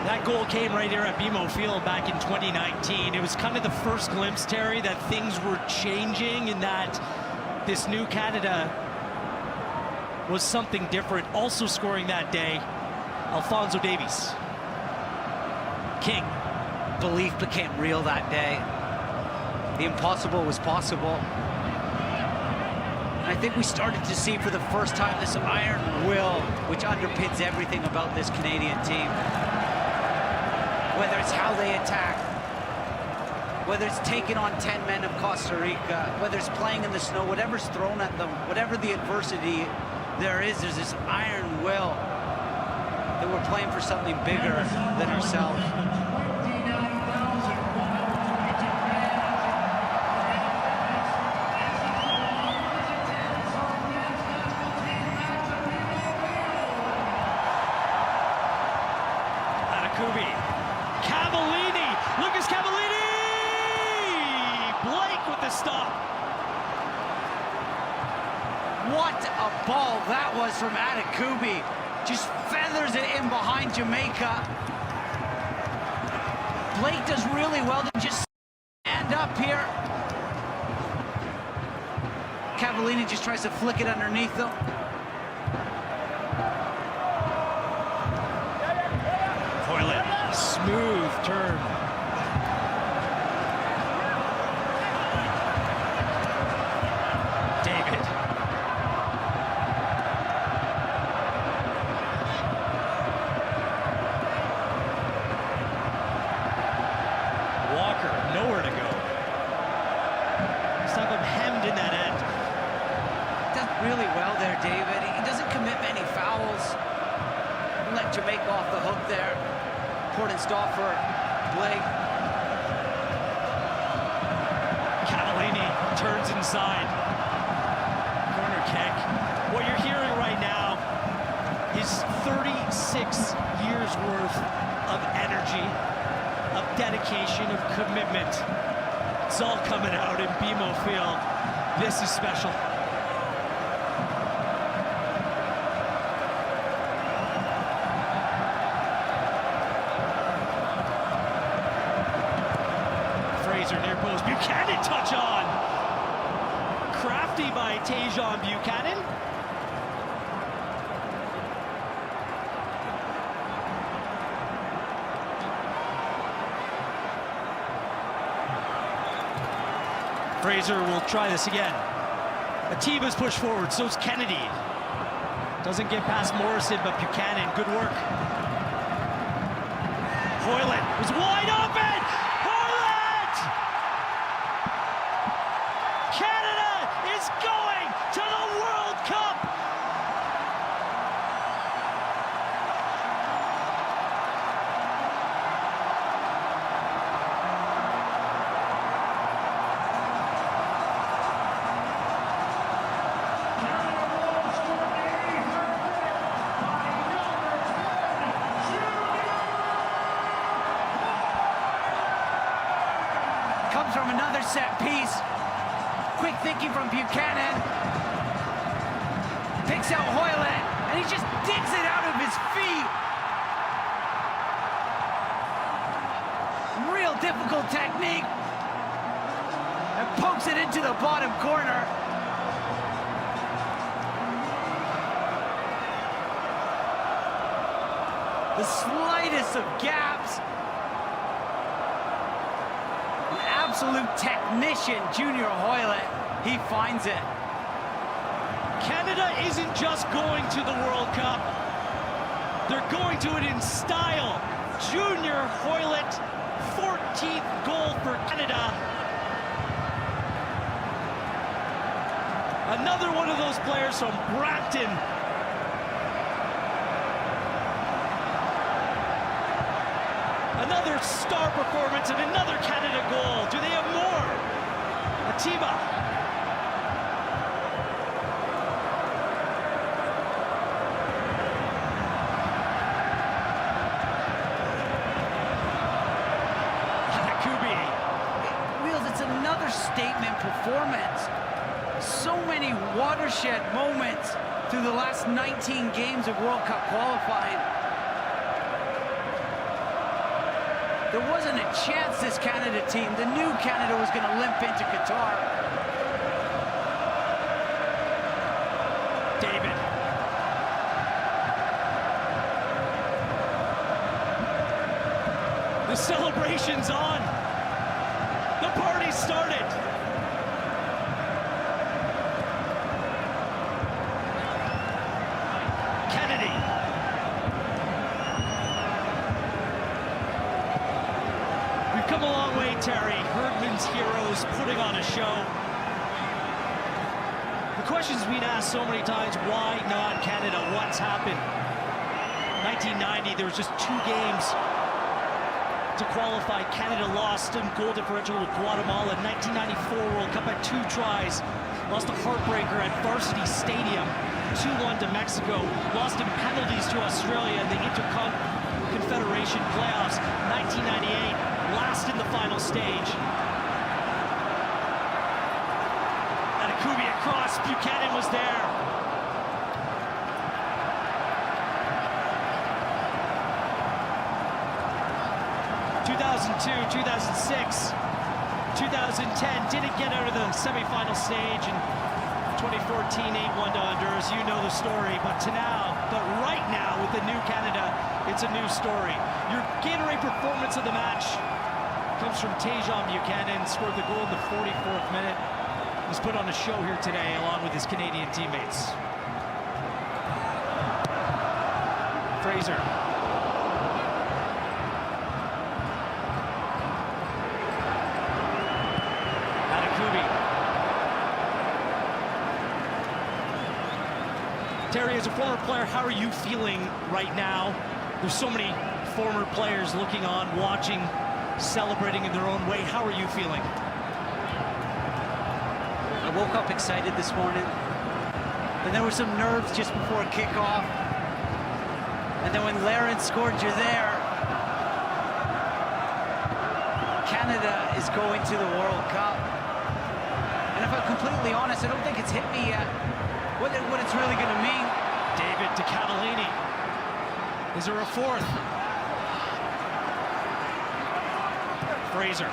That goal came right here at BMO Field back in 2019. It was kind of the first glimpse, Terry, that things were changing and that this new Canada was something different. Also scoring that day, Alphonso Davies. King. Belief became real that day. The impossible was possible. And I think we started to see for the first time this iron will, which underpins everything about this Canadian team. Whether it's how they attack, whether it's taking on 10 men of Costa Rica, whether it's playing in the snow, whatever's thrown at them, whatever the adversity there is, there's this iron will that we're playing for something bigger than ourselves. Cavallini, Lucas Cavallini! Blake with the stop. What a ball that was from Adekubi. Just feathers it in behind Jamaica. Blake does really well to just stand up here. Cavallini just tries to flick it underneath him. Smooth turn. David. Walker, nowhere to go. Stop him hemmed in that end. Does really well there, David. He doesn't commit many fouls. Let Jamaica off the hook there. Important stop for Blake. Cavallini turns inside. Corner kick. What you're hearing right now is 36 years worth of energy, of dedication, of commitment. It's all coming out in BMO Field. This is special. Near post, Buchanan touch on. Crafty by Tajon Buchanan. Fraser will try this again. Atiba's pushed forward, so's Kennedy. Doesn't get past Morrison, but Buchanan, good work. Hoyland was wide open! comes from another set piece. Quick thinking from Buchanan. Picks out Hoylett, and he just digs it out of his feet. Real difficult technique. And pokes it into the bottom corner. The slightest of gaps. An absolute technician, Junior Hoylett. He finds it. Canada isn't just going to the World Cup. They're going to it in style. Junior Hoylett, 14th goal for Canada. Another one of those players from Brampton. Another star performance and another Canada goal. Do they have more? Atiba. It's another statement performance. So many watershed moments through the last 19 games of World Cup qualifying. There wasn't a chance this Canada team, the new Canada, was going to limp into Qatar. David. The celebration's on. The party started. Kennedy. We've come a long way, Terry. Herdman's heroes putting on a show. The question's been asked so many times, why not Canada? What's happened? 1990, there was just 2 games to qualify. Canada lost in goal differential with Guatemala. 1994 World Cup had 2 tries. Lost a heartbreaker at Varsity Stadium, 2-1 to Mexico. Lost in penalties to Australia in the Interconfederation playoffs. 1998, last in the final stage. And Akubi across, Buchanan was there. 2002, 2006, 2010 didn't get out of the semifinal stage, and 2014 8-1 to Honduras. You know the story, but right now with the new Canada, it's a new story. Your Gatorade performance of the match comes from Tajon Buchanan. Scored the goal in the 44th minute. He's put on a show here today along with his Canadian teammates. Fraser. Terry, as a former player, how are you feeling right now? There's so many former players looking on, watching, celebrating in their own way. How are you feeling? I woke up excited this morning. And there were some nerves just before kickoff. And then when Laren scored, you're there. Canada is going to the World Cup. And if I'm completely honest, I don't think it's hit me yet. What it's really going to mean. David to Cavallini. Is there a 4th? Fraser.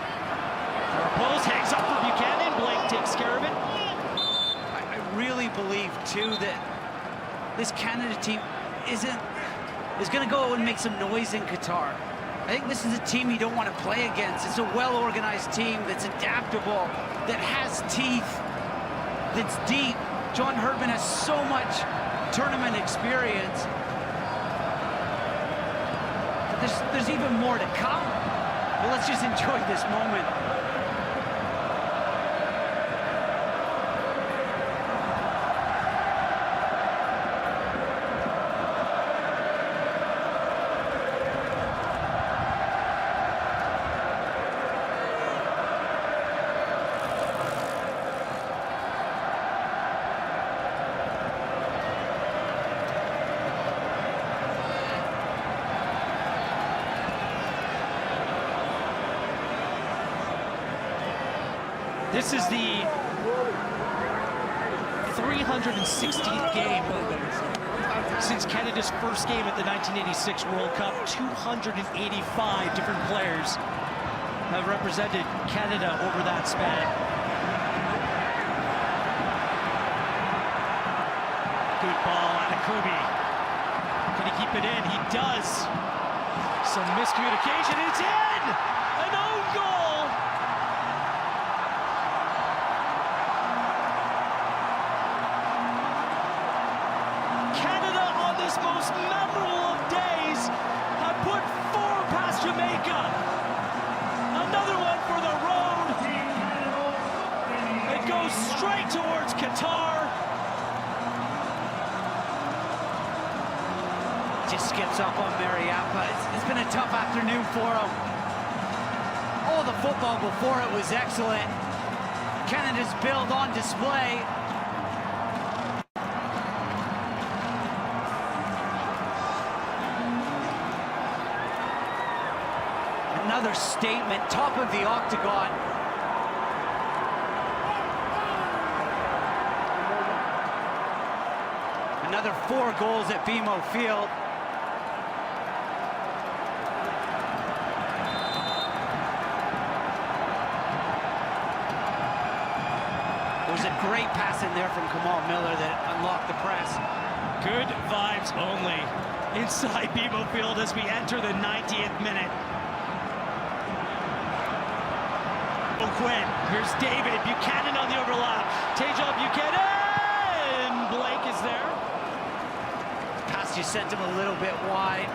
Post hangs up for Buchanan. Blake takes care of it. I really believe, too, that this Canada team is going to go and make some noise in Qatar. I think this is a team you don't want to play against. It's a well-organized team that's adaptable, that has teeth, that's deep. John Herdman has so much tournament experience. But there's even more to come. Well, let's just enjoy this moment. This is the 316th game since Canada's first game at the 1986 World Cup. 285 different players have represented Canada over that span. Good ball, Anakubi. Can he keep it in? He does. Some miscommunication, it's in! An own goal! Canada on this most memorable of days have put 4 past Jamaica. Another one for the road. It goes straight towards Qatar. Just skips up on Mariappa. It's been a tough afternoon for him. All the football before it was excellent. Canada's build on display. Another statement, top of the octagon. Another 4 goals at BMO Field. There was a great pass in there from Kamal Miller that unlocked the press. Good vibes only inside BMO Field as we enter the 90th minute. Quinn. Here's David Buchanan on the overlap. Tejan Buchanan! Blake is there. Pass just sent him a little bit wide.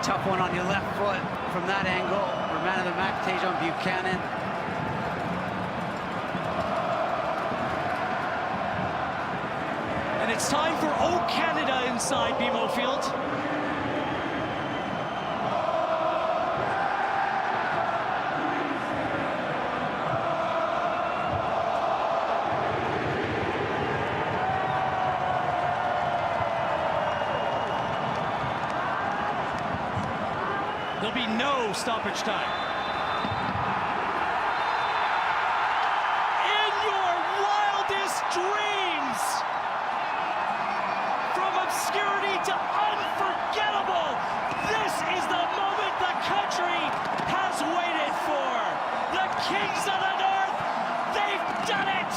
Tough one on your left foot from that angle. For man of the match, Tejan Buchanan. And it's time for O Canada inside BMO Field. There'll be no stoppage time. In your wildest dreams, from obscurity to unforgettable, this is the moment the country has waited for. The Kings of the North, they've done it!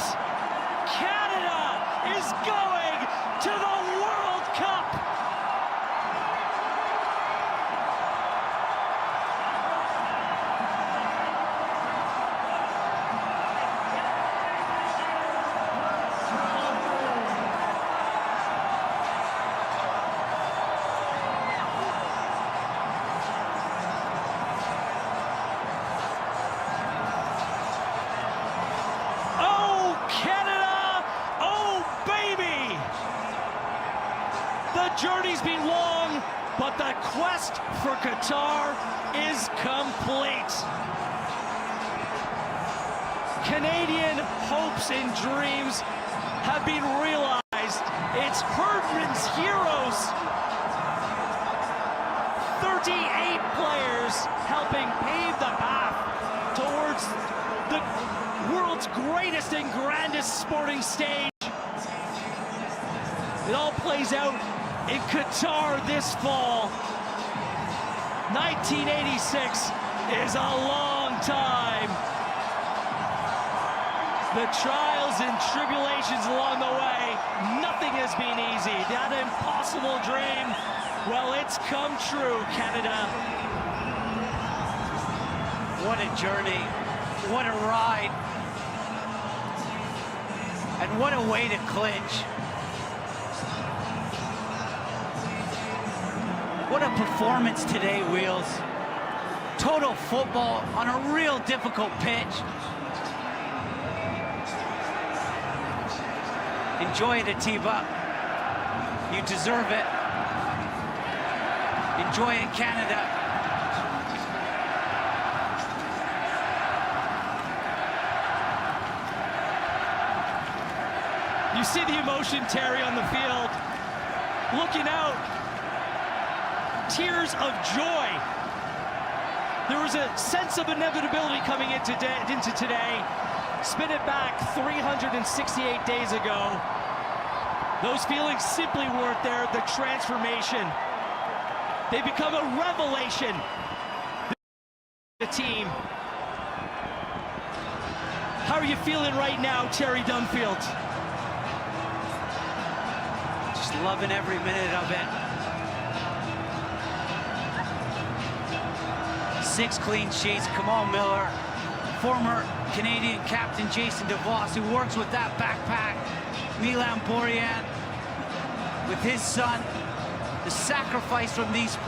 Canada is going to the World Cup! The journey's been long, but the quest for Qatar is complete. Canadian hopes and dreams have been realized. It's Herdman's heroes. 38 players helping pave the path towards the world's greatest and grandest sporting stage. It all plays out in Qatar this fall. 1986 is a long time. The trials and tribulations along the way, nothing has been easy. That impossible dream, well, it's come true, Canada. What a journey, what a ride, and what a way to clinch. What a performance today, Wheels. Total football on a real difficult pitch. Enjoy it, Atiba. You deserve it. Enjoy it, Canada. You see the emotion, Terry, on the field. Looking out. Tears of joy. There was a sense of inevitability coming into today. Spin it back 368 days ago. Those feelings simply weren't there. The transformation. They become a revelation. The team. How are you feeling right now, Terry Dunfield? Just loving every minute of it. 6 clean sheets. Come on, Miller. Former Canadian captain Jason DeVos, who works with that backpack. Milan Borjan with his son. The sacrifice from these players.